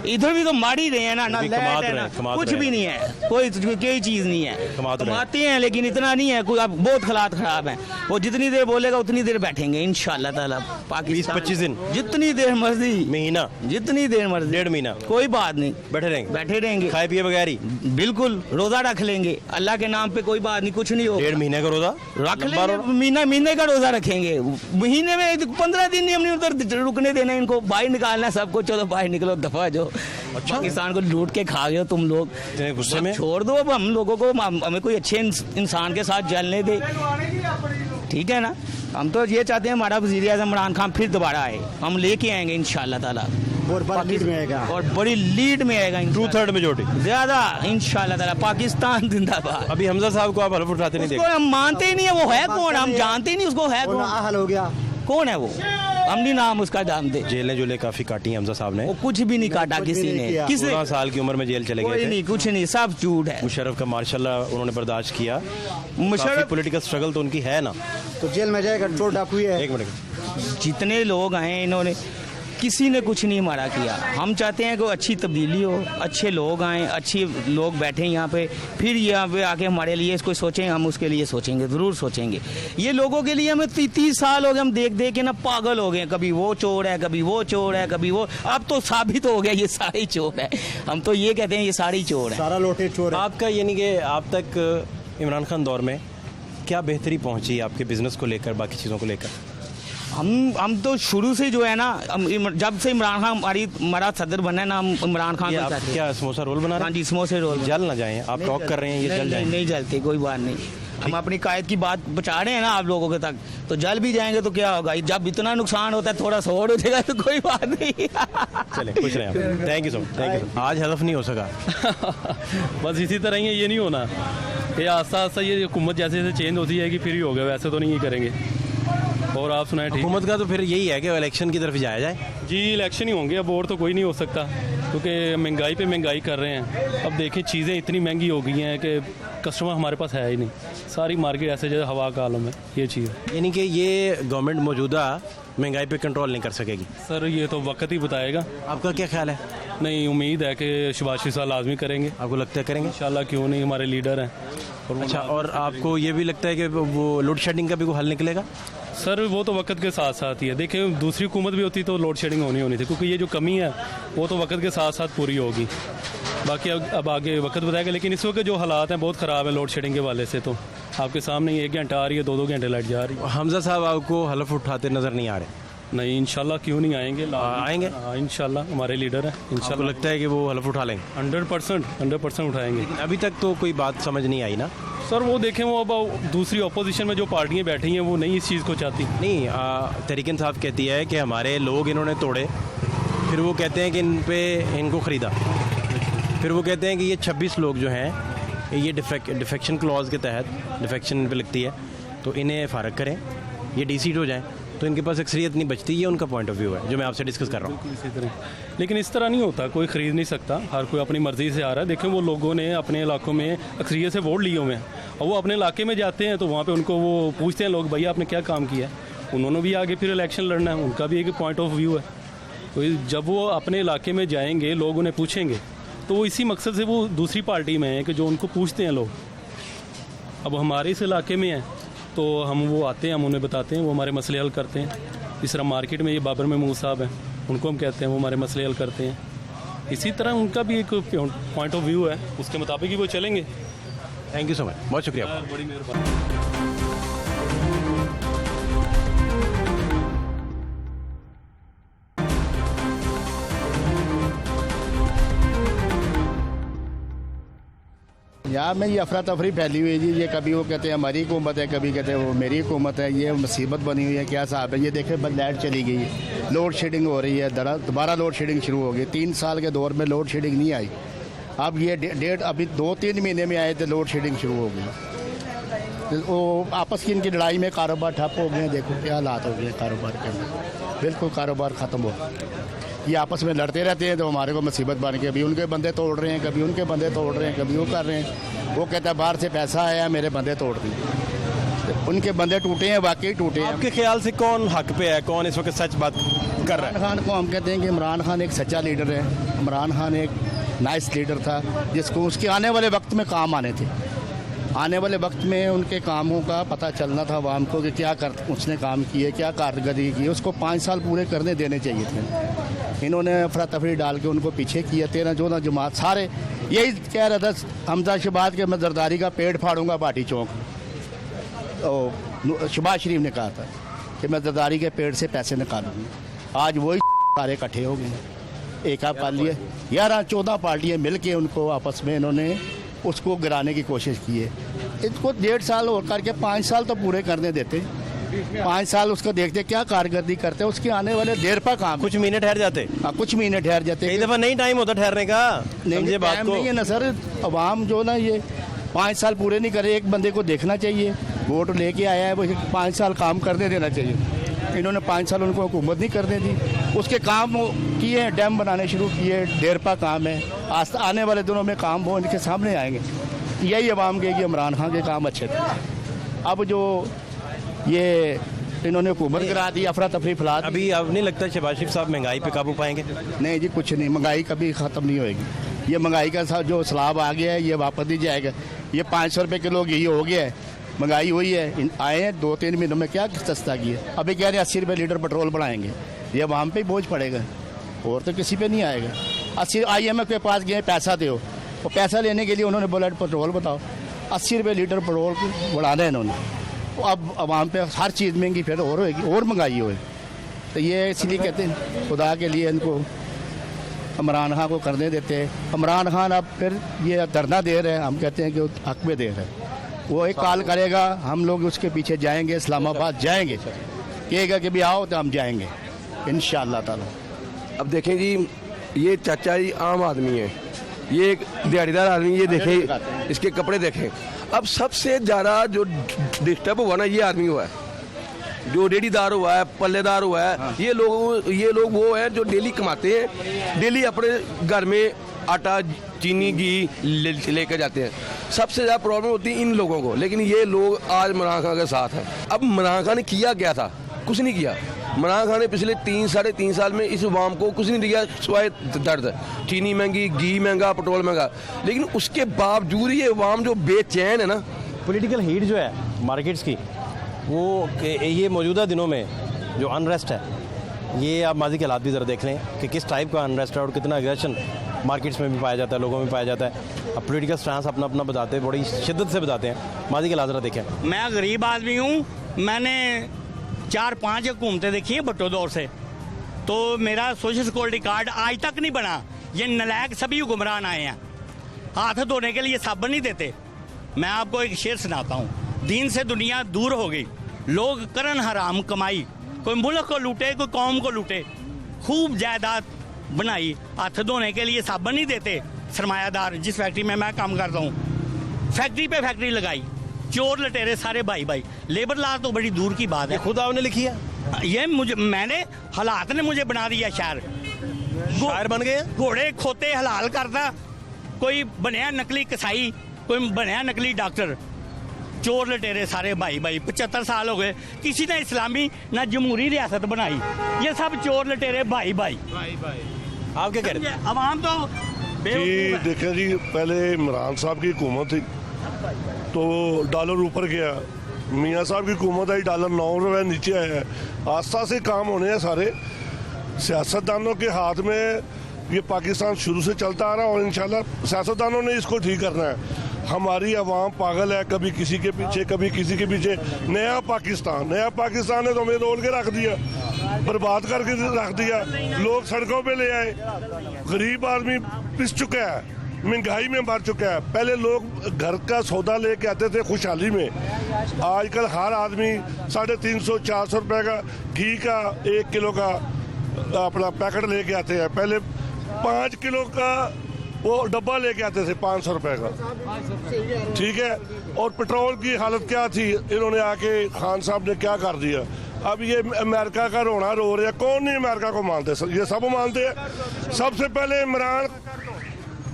इधर भी तो मार ही रहे हैं ना, लाइट है ना, कुछ भी नहीं है, कोई चीज नहीं है। कमाते हैं लेकिन इतना नहीं है, कोई अब बहुत हालात खराब है। वो जितनी देर बोलेगा उतनी देर बैठेंगे इंशाल्लाह ताला। 20-25 दिन, जितनी देर मर्जी, महीना, जितनी देर मर्जी, 1.5 महीना, कोई बात नहीं, बैठे रहेंगे खाए पिए बगैर ही। बिल्कुल, रोजा रख लेंगे अल्लाह के नाम पे, कोई बात नहीं, कुछ नहीं होगा। 1.5 महीने का रोजा रख लेंगे, महीने का रोजा रखेंगे। महीने में 15 दिन नहीं, हमने उधर रुकने देना, इनको बाहर निकालना सबको। चलो बाहर निकलो, दफा जो। अच्छा, पाकिस्तान को लूट के खा गए हो तुम लोग, गुस्से में छोड़ दो। अब हम लोगों को, हमें कोई अच्छे इंसान के साथ जलने दे, ठीक है ना। हम तो ये चाहते हैं हमारा वज़ीर आज़म इमरान खान फिर दोबारा आए, हम लेके आएंगे इंशाल्लाह ताला, और बड़ी लीड में आएगा, और बड़ी लीड में आएगा, 2/3 मेजॉरिटी ज्यादा इंशाल्लाह ताला। पाकिस्तान जिंदाबाद। अभी हमजा साहब को आप हल्फ उठाते नहीं देखते? हम मानते ही नहीं है, वो है कौन, हम जानते ही नहीं उसको, है कौन, हाल हो गया, कौन है वो, हम नहीं नाम उसका जानते। जेलें काफी काटी हैं हमजा साहब ने? वो कुछ भी नहीं काटा किसी ने, 16 साल की उम्र में जेल चले गए थे। नहीं, कुछ नहीं, सब झूठ है। मुशर्रफ का मार्शाल्लाह उन्होंने बर्दाश्त किया। मुशर्रफ पॉलिटिकल स्ट्रगल तो उनकी है ना, तो जेल में जाएगा, चोर डाकू है। 1 मिनट, जितने लोग आए इन्होंने, किसी ने कुछ नहीं हमारा किया। हम चाहते हैं कि अच्छी तब्दीली हो, अच्छे लोग आएँ, अच्छे लोग बैठें यहाँ पे, फिर यहाँ पे आके हमारे लिए इसको सोचें, हम उसके लिए सोचेंगे, ज़रूर सोचेंगे। ये लोगों के लिए हमें 30 साल हो गए, हम देख देख के ना पागल हो गए। कभी वो चोर है, कभी वो चोर है, कभी वो, अब तो साबित हो गया ये सारे ही चोर है। हम तो ये कहते हैं ये सारे ही चोर है, सारा लोटे चोर है। आपका यानी कि आप तक इमरान खान दौर में क्या बेहतरी पहुंची आपके बिजनेस को लेकर, बाकी चीज़ों को लेकर? हम तो शुरू से जो है ना, जब से इमरान खान हमारा सदर बना है ना, हम इमरान खान आप क्या समोसा रोल बना रहे हैं? हाँ जी, समोसे रोल। जल ना जाएं, आप टॉक कर रहे हैं, ये जल जाएं? नहीं जलते, कोई बात नहीं। हम अपनी कायद की बात बचा रहे हैं ना आप लोगों के तक, तो जल भी जाएंगे तो क्या होगा, जब इतना नुकसान होता है थोड़ा सा और हो जाएगा तो कोई बात नहीं। चले, खुश रहें आप। Thank you so much, thank you. आज हलफ नहीं हो सका। बस इसी तरह ही है, ये नहीं होना, ये आस्ता आस्ता ये हुकूमत जैसे जैसे चेंज होती जाएगी फिर ही होगा, वैसे तो नहीं करेंगे। और आप सुनाए? ठीक, हुकूमत का तो फिर यही है कि इलेक्शन की तरफ जाया जाए। जी, इलेक्शन ही होंगे, अब और तो कोई नहीं हो सकता, क्योंकि महंगाई पे महंगाई कर रहे हैं। अब देखें चीज़ें इतनी महंगी हो गई हैं कि कस्टमर हमारे पास है ही नहीं, सारी मार्केट ऐसे जैसे हवा का आलम है ये चीज़। यानी कि ये गवर्नमेंट मौजूदा महंगाई पे कंट्रोल नहीं कर सकेगी? सर ये तो वक्त ही बताएगा। आपका क्या ख्याल है? नहीं, उम्मीद है कि शहबाज शरीफ साहब लाजमी करेंगे। आपको लगता है करेंगे? इंशाल्लाह, क्यों नहीं, हमारे लीडर हैं। अच्छा, और आपको ये भी लगता है कि वो लोड शेडिंग का भी कोई हल निकलेगा? सर वो तो वक्त के साथ साथ ही है, देखिए दूसरी हुकूमत भी होती तो लोड शेडिंग होनी थी, क्योंकि ये जो कमी है वो तो वक्त के साथ साथ पूरी होगी। बाकी अब आगे वक्त बताएगा, लेकिन इस वक्त जो हालात हैं बहुत ख़राब है लोड शेडिंग के वाले से। तो आपके सामने 1 घंटा आ रही है, 2-2 घंटे लाइट जा रही है। हमजा साहब आपको हलफ उठाते नज़र नहीं आ रहे? नहीं, इंशाल्लाह, क्यों नहीं आएंगे, आएंगे। हाँ इंशाल्लाह, हमारे लीडर हैं, इंशाल्लाह। लगता है कि वो हलफ उठा लेंगे? 100% उठाएंगे। अभी तक तो कोई बात समझ नहीं आई ना सर? वो देखें, वो अब दूसरी अपोजिशन में जो पार्टियां बैठी हैं वो नहीं इस चीज़ को चाहती। नहीं, तहरीक इंसाफ कहती है कि हमारे लोग इन्होंने तोड़े, फिर वो कहते हैं कि इनको ख़रीदा, फिर वो कहते हैं कि ये 26 लोग जो हैं ये डिफेक्शन क्लॉज के तहत डिफेक्शन पे लगती है, तो इन्हें फ़ारग करें, ये डीसीट हो जाएं, तो इनके पास अक्सरियत नहीं बचती। ये उनका पॉइंट ऑफ व्यू है जो मैं आपसे डिस्कस कर रहा हूँ। इसी तरह, लेकिन इस तरह नहीं होता, कोई ख़रीद नहीं सकता, हर कोई अपनी मर्ज़ी से आ रहा है। देखें वो लोगों ने अपने इलाकों में अक्सरियत से वोट लिए हुए हैं, और वो अपने इलाके में जाते हैं तो वहाँ पे उनको वो पूछते हैं लोग, भैया आपने क्या काम किया है, उन्होंने भी आगे फिर इलेक्शन लड़ना है, उनका भी एक पॉइंट ऑफ व्यू है। तो जब वो अपने इलाके में जाएंगे, लोग उन्हें पूछेंगे, तो वो इसी मकसद से वो दूसरी पार्टी में हैं कि जो उनको पूछते हैं लोग। अब हमारे इस इलाके में हैं तो हम वो आते हैं, हम उन्हें बताते हैं, वो हमारे मसले हल करते हैं। इस तरह मार्केट में ये बाबर महमूद साहब हैं, उनको हम कहते हैं, वो हमारे मसले हल करते हैं। इसी तरह उनका भी एक पॉइंट ऑफ व्यू है, उसके मुताबिक ही वो चलेंगे। थैंक यू सो मच, बहुत शुक्रिया। बड़ी मेहरबानी। यहाँ में ये अफरा तफरी फैली हुई है जी। ये कभी वो कहते हैं हमारी हुकूमत है, कभी कहते हैं वो मेरी हुकूमत है। ये मुसीबत बनी हुई है, क्या साहब है। ये देखे लाइट चली गई, लोड शेडिंग हो रही है, दोबारा लोड शेडिंग शुरू हो गई। 3 साल के दौर में लोड शेडिंग नहीं आई, अब ये डेट अभी 2-3 महीने में आए थे, लोड शेडिंग शुरू हो गई। वो आपस की इनकी लड़ाई में कारोबार ठप हो गए। देखो क्या हालात हो गए कारोबार के अंदर, बिल्कुल कारोबार ख़त्म हो गया। ये आपस में लड़ते रहते हैं तो हमारे को मुसीबत बन के अभी उनके बंदे तोड़ रहे हैं, कभी उनके बंदे तोड़ रहे हैं, कभी वो कर रहे हैं। वो कहता है बाहर से पैसा आया, मेरे बंदे तोड़ दिए। उनके बंदे टूटे हैं, वाकई टूटे हैं। आपके ख्याल से कौन हक पे है, कौन इस वक्त सच बात कर रहा है? इमरान खान को हम कहते हैं कि इमरान खान एक सच्चा लीडर है। इमरान खान एक नाइस लीडर था, जिसको उसके आने वाले वक्त में काम आने थे। आने वाले वक्त में उनके कामों का पता चलना था आवाम को कि क्या उसने काम किए, क्या कारकर्दगी की। उसको 5 साल पूरे करने देने चाहिए थे। इन्होंने अफरा तफरी डाल के उनको पीछे किया। 13-14 जमात सारे यही कह रहा था हमजा शहबाज के मैं जरदारी का पेड़ फाड़ूंगा पार्टी चौक। शहबाज शरीफ ने कहा था कि मैं जरदारी के पेड़ से पैसे निकालूंगा। आज वही सारे इकट्ठे हो गए, एक आप पार्टी 11-14 पार्टियाँ मिल के उनको आपस में इन्होंने उसको गिराने की कोशिश की है। इसको 1.5 साल और करके 5 साल तो पूरे करने देते। 5 साल उसको देखते क्या कारकर्दगी करते, उसके आने वाले देर पर काम। कुछ महीने ठहर जाते। हाँ, कुछ महीने ठहर जाते। कई दफ़ा नहीं टाइम होता ठहरने का। नहीं, बात नहीं है ना सर। अवाम जो ना ये 5 साल पूरे नहीं करे, एक बंदे को देखना चाहिए, वोट लेके आया है, वो 5 साल काम करने देना चाहिए। इन्होंने 5 साल उनको हुकूमत नहीं करने दी। उसके काम किए, डैम बनाने शुरू किए, देर पर काम है। आने वाले दिनों में काम वो इनके सामने आएंगे। यही अवाम के कि इमरान खान के काम अच्छे थे। अब जो ये इन्होंने हुकूमत करा दी, अफरा तफरी फैला दी। अभी अब नहीं लगता शहबाज शरीफ साहब महंगाई पे काबू पाएंगे? नहीं जी, कुछ नहीं, महंगाई कभी ख़त्म नहीं होएगी। ये महंगाई का जो सलाब आ गया है ये वापस नहीं जाएगा। ये 500 रुपये किलो घी हो गया है, महंगाई हुई है। आए हैं 2-3 महीनों में क्या सस्ता किया। अभी कह रहे हैं 80 रुपये लीटर पेट्रोल बढ़ाएंगे। ये अवाम पे ही बोझ पड़ेगा और तो किसी पे नहीं आएगा। 80 IMF के पास गए पैसा दो, और पैसा लेने के लिए उन्होंने बोला पेट्रोल बताओ। 80 रुपये लीटर पेट्रोल बढ़ाना है इन्होंने। अब अवाम पे हर चीज़ महंगी फिर और होएगी, और महंगाई होएगी। तो ये इसलिए कहते हैं खुदा के लिए इनको इमरान खान को करने देते हैं। इमरान खान अब फिर ये धरना दे रहे हैं, हम कहते हैं कि हक में दे रहे हैं। वो एक कॉल करेगा, हम लोग उसके पीछे जाएंगे, इस्लामाबाद जाएंगे, कहेगा कि भी आओ तो हम जाएंगे इंशाअल्लाह ताला। अब देखें जी, ये चाचा जी आम आदमी है, ये एक दिहाड़ीदार आदमी। ये देखें इसके कपड़े देखें। अब सबसे ज़्यादा जो डिस्टर्ब हुआ ना ये आदमी हुआ है, जो रेडीदार हुआ है, पल्लेदार हुआ है। हाँ। ये लोग वो हैं जो डेली कमाते हैं, डेली अपने घर में आटा चीनी घी लेकर जाते हैं। सबसे ज़्यादा प्रॉब्लम होती है इन लोगों को। लेकिन ये लोग आज इमरान खान के साथ हैं। अब इमरान खान ने किया क्या था? कुछ नहीं किया। इमरान खान ने पिछले 3-3.5 साल में इस अवाम को कुछ नहीं दिया सिवाय दर्द। चीनी महंगी, घी महंगा, पेट्रोल महंगा। लेकिन उसके बावजूद ये अवाम जो बेचैन है ना, पॉलिटिकल हीट जो है मार्केट्स की, वो ये मौजूदा दिनों में जो अनरेस्ट है, ये आप माजी के हालात भी ज़रा देख लें कि किस टाइप का अनरेस्ट है और कितना एग्रेशन मार्केट्स में भी पाया जाता है, लोगों में पाया जाता है। अब पॉलिटिकल स्टांस अपना अपना बताते हैं, बड़ी शिद्दत से बताते हैं। माजी के हालात ज़रा देखें। मैं गरीब आदमी हूँ, मैंने 4-5 हुकूमतें देखी हैं भुट्टो दौर से, तो मेरा सोशल सिक्योरिटी कार्ड आज तक नहीं बना। ये नलायक सभी हुक्मरान आए हैं, हाथ धोने के लिए साबुन नहीं देते। मैं आपको एक शेर सुनाता हूँ। दीन से दुनिया दूर हो गई, लोग करन हराम कमाई, कोई मुल्क को लूटे, कोई कौम को लूटे, खूब जायदाद बनाई, हाथ धोने के लिए साबुन नहीं देते। सरमायादार, जिस फैक्ट्री में मैं काम करता हूँ, फैक्ट्री पे फैक्ट्री लगाई, चोर लटेरे सारे भाई भाई। लेबर लॉ तो बड़ी दूर की बात है। खुद आपने लिखी है ये? मैंने हालात ने मुझे बना दिया शायर बन गए। घोड़े खोते हलाल करता, कोई बनया नकली कसाई, कोई बनया नकली डॉक्टर। चोर लटेरे सारे भाई भाई 75 साल हो गए, किसी ने इस्लामी ना जमहूरी रियासत बनाई, ये सब चोर लटेरे भाई भाई। आप क्या कह रहे थे? अवाम तो जी देखें जी, पहले इमरान साहब की हुकूमत थी तो डॉलर ऊपर गया, मियाँ साहब की हुकूमत आई डॉलर 9 रुपये नीचे आया है। आस्था से काम होने हैं सारे सियासतदानों के हाथ में। ये पाकिस्तान शुरू से चलता आ रहा है और इंशाल्लाह सियासतदानों ने इसको ठीक करना है। हमारी आवाम पागल है, कभी किसी के पीछे कभी किसी के पीछे। नया पाकिस्तान ने तो हमें रोल के रख दिया, बर्बाद करके रख दिया, लोग सड़कों पे ले आए, गरीब आदमी पिस चुका है, महंगाई में मर चुका है। पहले लोग घर का सौदा लेके आते थे खुशहाली में, आजकल हर आदमी 350-400 रुपए का घी का 1 किलो का अपना पैकेट लेके आते हैं। पहले 5 किलो का वो डब्बा लेके आते थे 500 रुपए का, ठीक है। और पेट्रोल की हालत क्या थी, इन्होंने आके खान साहब ने क्या कर दिया। अब ये अमेरिका का रोना रो रहे हैं, कौन नहीं अमेरिका को मानते, ये सब मानते हैं। सबसे पहले इमरान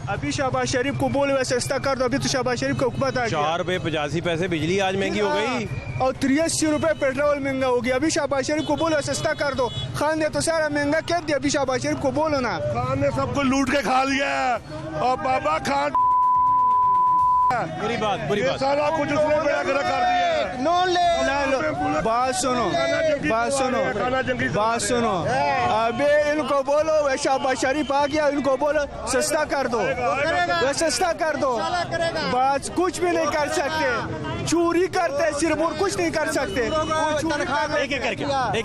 अभी शहबाज शरीफ को बोले सस्ता कर दो, अभी तो शहबाज शरीफ का हुकूमत आ गया। 4 रुपये 85 पैसे बिजली आज महंगी हो गई और 83 रुपए पेट्रोल महंगा हो गया। अभी शहबाज शरीफ को बोलो सस्ता कर दो, खान ने तो सारा महंगा कर दिया। अभी शहबाज शरीफ को बोलो ना, खान ने सबको लूट के खा लिया है और बाबा खान बुरी बात सारा कुछ उसने बड़ा कर दिया। बात सुनो अबे इनको बोलो शहबाज शरीफ आ गया, इनको बोलो सस्ता कर दो, सस्ता कर दो। बात कुछ भी नहीं कर सकते, चोरी करते सिर्फ और कुछ नहीं कर सकते। एक करके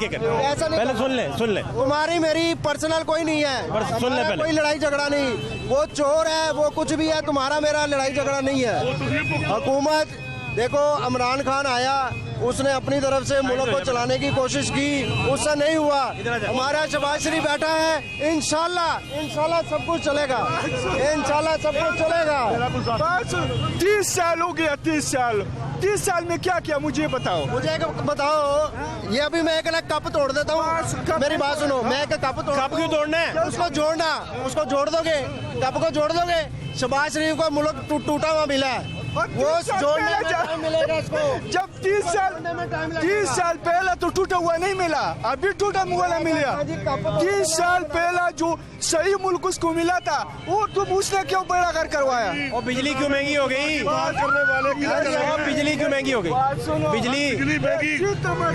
पहले सुन ले तुम्हारी मेरी पर्सनल कोई नहीं है, सुन ले पहले। कोई लड़ाई झगड़ा नहीं, वो चोर है वो कुछ भी है, तुम्हारा मेरा लड़ाई झगड़ा नहीं है। हुकूमत देखो, इमरान खान आया, उसने अपनी तरफ से मुल्क को चलाने की कोशिश की, उससे नहीं हुआ। हमारा शहबाज शरीफ बैठा है, इंशाल्लाह सब कुछ चलेगा, इंशाल्लाह सब कुछ चलेगा। 30 साल हो गया, 30 साल में क्या किया मुझे बताओ। मुझे बताओ, ये अभी मैं एक कप तोड़ देता हूँ, मेरी बात सुनो, मैं एक कप क्यों तोड़ना है? उसको जोड़ दोगे, कप को जोड़ दोगे। शहबाज शरीफ को मुल्क टूटा हुआ मिला है, वो जोड़ने में टाइम मिलेगा इसको। जब 30 साल पहला तो टूटा हुआ नहीं मिला, अभी टूटा हुआ नहीं मिला। 30 साल पहला जो सही मुल्क उसको मिला था, वो तुम उसने क्यों बड़ा कर करवाया। और बिजली क्यों महंगी हो गई? बिजली क्यों महंगी हो गई? बिजली महंगी,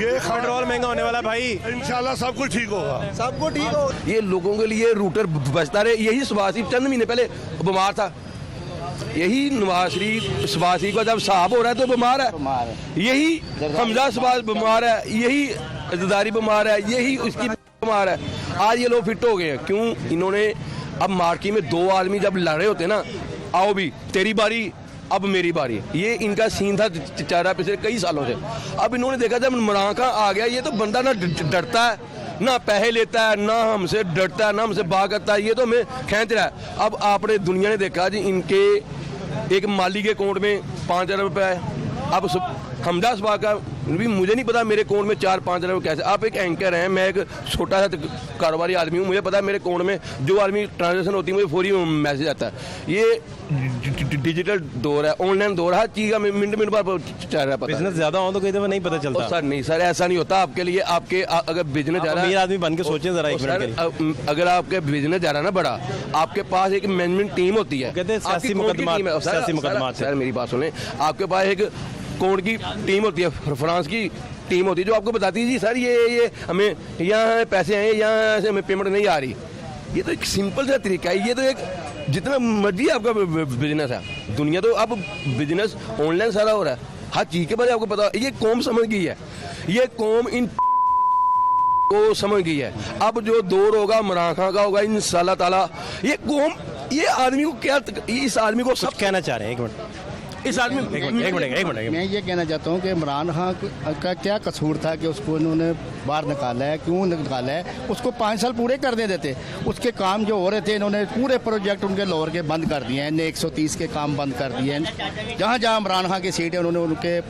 ये पेट्रोल महंगा होने वाला भाई। इंशाल्लाह सब कुछ ठीक होगा, सब कुछ ठीक होगा। ये लोगों के लिए रूटर बचता रहे। यही शहबाज शरीफ चंद महीने पहले बीमार था, यही नवाज शरीफ शहबाज शरीफ का जब साहब हो रहा है तो बीमार है, यही हमजा शहबाज बीमार है, यही जरदारी बीमार है, यही उसकी बीमार है। आज ये लोग फिट हो गए हैं, क्यों? इन्होंने अब मार्की में 2 आदमी जब लड़ रहे होते ना, आओ भी तेरी बारी अब मेरी बारी, ये इनका सीन था चारा पिछले कई सालों से। अब इन्होंने देखा जब इमरान खान आ गया, ये तो बंदा ना डरता है, ना पैसे लेता है, ना हमसे डरता है, ना हमसे बात करता है, ये तो हमें खींच रहा है। अब आपने दुनिया ने देखा जी, इनके एक माली के अकाउंट में 5,000 रुपये है। अब हमजा सभा का भी मुझे नहीं पता मेरे अकाउंट में 4-5 हज़ार कैसे। आप एक एंकर हैं, मैं एक छोटा सा कारोबारी आदमी हूँ, मुझे पता है मेरे अकाउंट में जो आदमी ट्रांजेक्शन होती है मुझे फौरी मैसेज आता है। ये डिजिटल दौर है, ऑनलाइन दौर है, हर चीज़ का मिनट बाद चल रहा है। बिजनेस ज्यादा हो तो कहीं नहीं पता चलता। सर नहीं सर, ऐसा नहीं होता। आपके लिए आपके अगर बिजनेस जा रहा है, आदमी बन के सोचें जरा एक मिनट, अगर आपके बिजनेस जा रहा है ना बड़ा, आपके पास एक मैनेजमेंट टीम होती है। सर मेरी बात सुने, आपके पास एक कोर्ट की टीम होती है, फ्रांस की टीम होती है, जो आपको बताती है जी सर ये हमें यहाँ पैसे आए, यहाँ से हमें पेमेंट नहीं आ रही। ये तो एक सिंपल सा तरीका है। ये तो एक जितना मर्जी आपका बिजनेस है, दुनिया तो अब बिजनेस ऑनलाइन सारा हो रहा है, हर चीज़ के बारे में आपको पता। ये कौम समझ गई है, ये कौम इन को समझ गई है। अब जो दौर होगा इमरान खान का होगा इंशाल्लाह ताला। ये कौम, ये आदमी को क्या, इस आदमी को सब कहना चाह रहे हैं, एक मिनट इस आदमी एक मिनट मैं ये कहना चाहता हूँ कि इमरान खान का क्या कसूर था कि उसको इन्होंने बाहर निकाला है, क्यों निकाला है? उसको 5 साल पूरे करने देते, उसके काम जो हो रहे थे इन्होंने पूरे प्रोजेक्ट उनके लाहौर के बंद कर दिए हैं, 130 के काम बंद कर दिए हैं। जहाँ जहाँ इमरान खान की सीट है उन्होंने उनके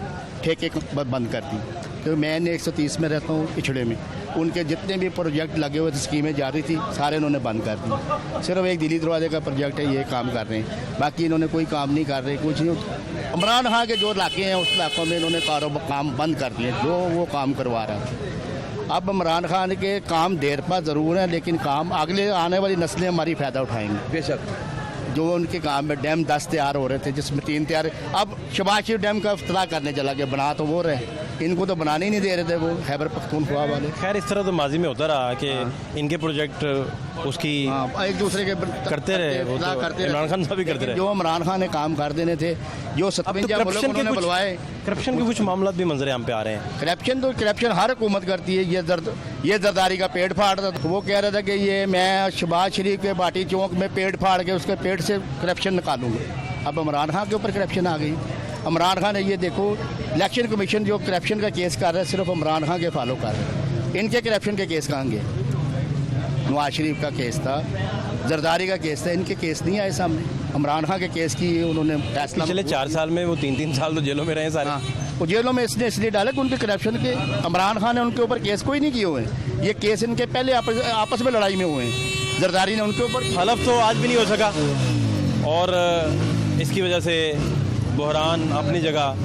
ठेके बंद कर दी। तो मैं 130 में रहता हूँ पिछड़े में, उनके जितने भी प्रोजेक्ट लगे हुए थे, स्कीमें जारी थी, सारे इन्होंने बंद कर दी। सिर्फ एक दिल्ली दरवाजे का प्रोजेक्ट है, ये काम कर रहे हैं, बाकी इन्होंने कोई काम नहीं कर रहे, कुछ नहीं। इमरान खान के जो इलाके हैं उस इलाकों में इन्होंने काम बंद कर दिए, जो वो काम करवा रहा है। अब इमरान खान के काम देर पर ज़रूर है, लेकिन काम अगले आने वाली नस्लें हमारी फ़ायदा उठाएंगी बेशक। जो उनके काम में डैम 10 तैयार हो रहे थे, जिसमें 3 तैयार, अब शहबाज शरीफ डैम का इफ्तिताह करने चला गया, बना तो वो रहे, इनको तो बनाने ही नहीं दे रहे थे वो खैबर पख्तूनख्वा वाले। खैर इस तरह तो माजी में होता रहा कि इनके प्रोजेक्ट उसकी एक दूसरे के करते रहे, वो तो इमरान खान साहब भी करते रहे। जो इमरान खान ने काम कर देने थे, जो 57 मुल्क उन्होंने बुलवाए, करप्शन के कुछ मामला भी मंजर आम पे आ रहे हैं। करप्शन हर हुकूमत करती है। ये जरदारी का पेड़ फाड़ था, वो कह रहा था कि ये मैं शहबाज शरीफ के बाटी चौक में पेड़ फाड़ के उसके पेट से करप्शन निकालूंगा। अब इमरान खान के ऊपर करप्शन आ गई। इमरान खान ने ये देखो, इलेक्शन कमीशन जो करप्शन का केस कर रहा है, सिर्फ इमरान खान के फॉलो कर रहे हैं। इनके करप्शन के केस कहाँ गए? नवाज शरीफ का केस था, जरदारी का केस था, इनके केस नहीं आए सामने। इमरान खान के केस की उन्होंने फैसला, पिछले 4 साल में वो 3-3 साल तो जेलों में रहे सारे। वो जेलों में इसलिए डाले कि उनके करप्शन के, इमरान खान ने उनके ऊपर केस कोई नहीं किए हुए हैं। ये केस इनके पहले आपस में लड़ाई में हुए हैं। जरदारी ने उनके ऊपर हलफ तो आज भी नहीं हो सका, और इसकी वजह से बहरान अपनी जगह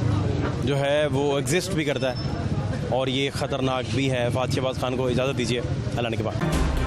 जो है वो एग्जिस्ट भी करता है, और ये ख़तरनाक भी है। फात शहबाज खान को इजाज़त दीजिए, अल्लाह के बाद।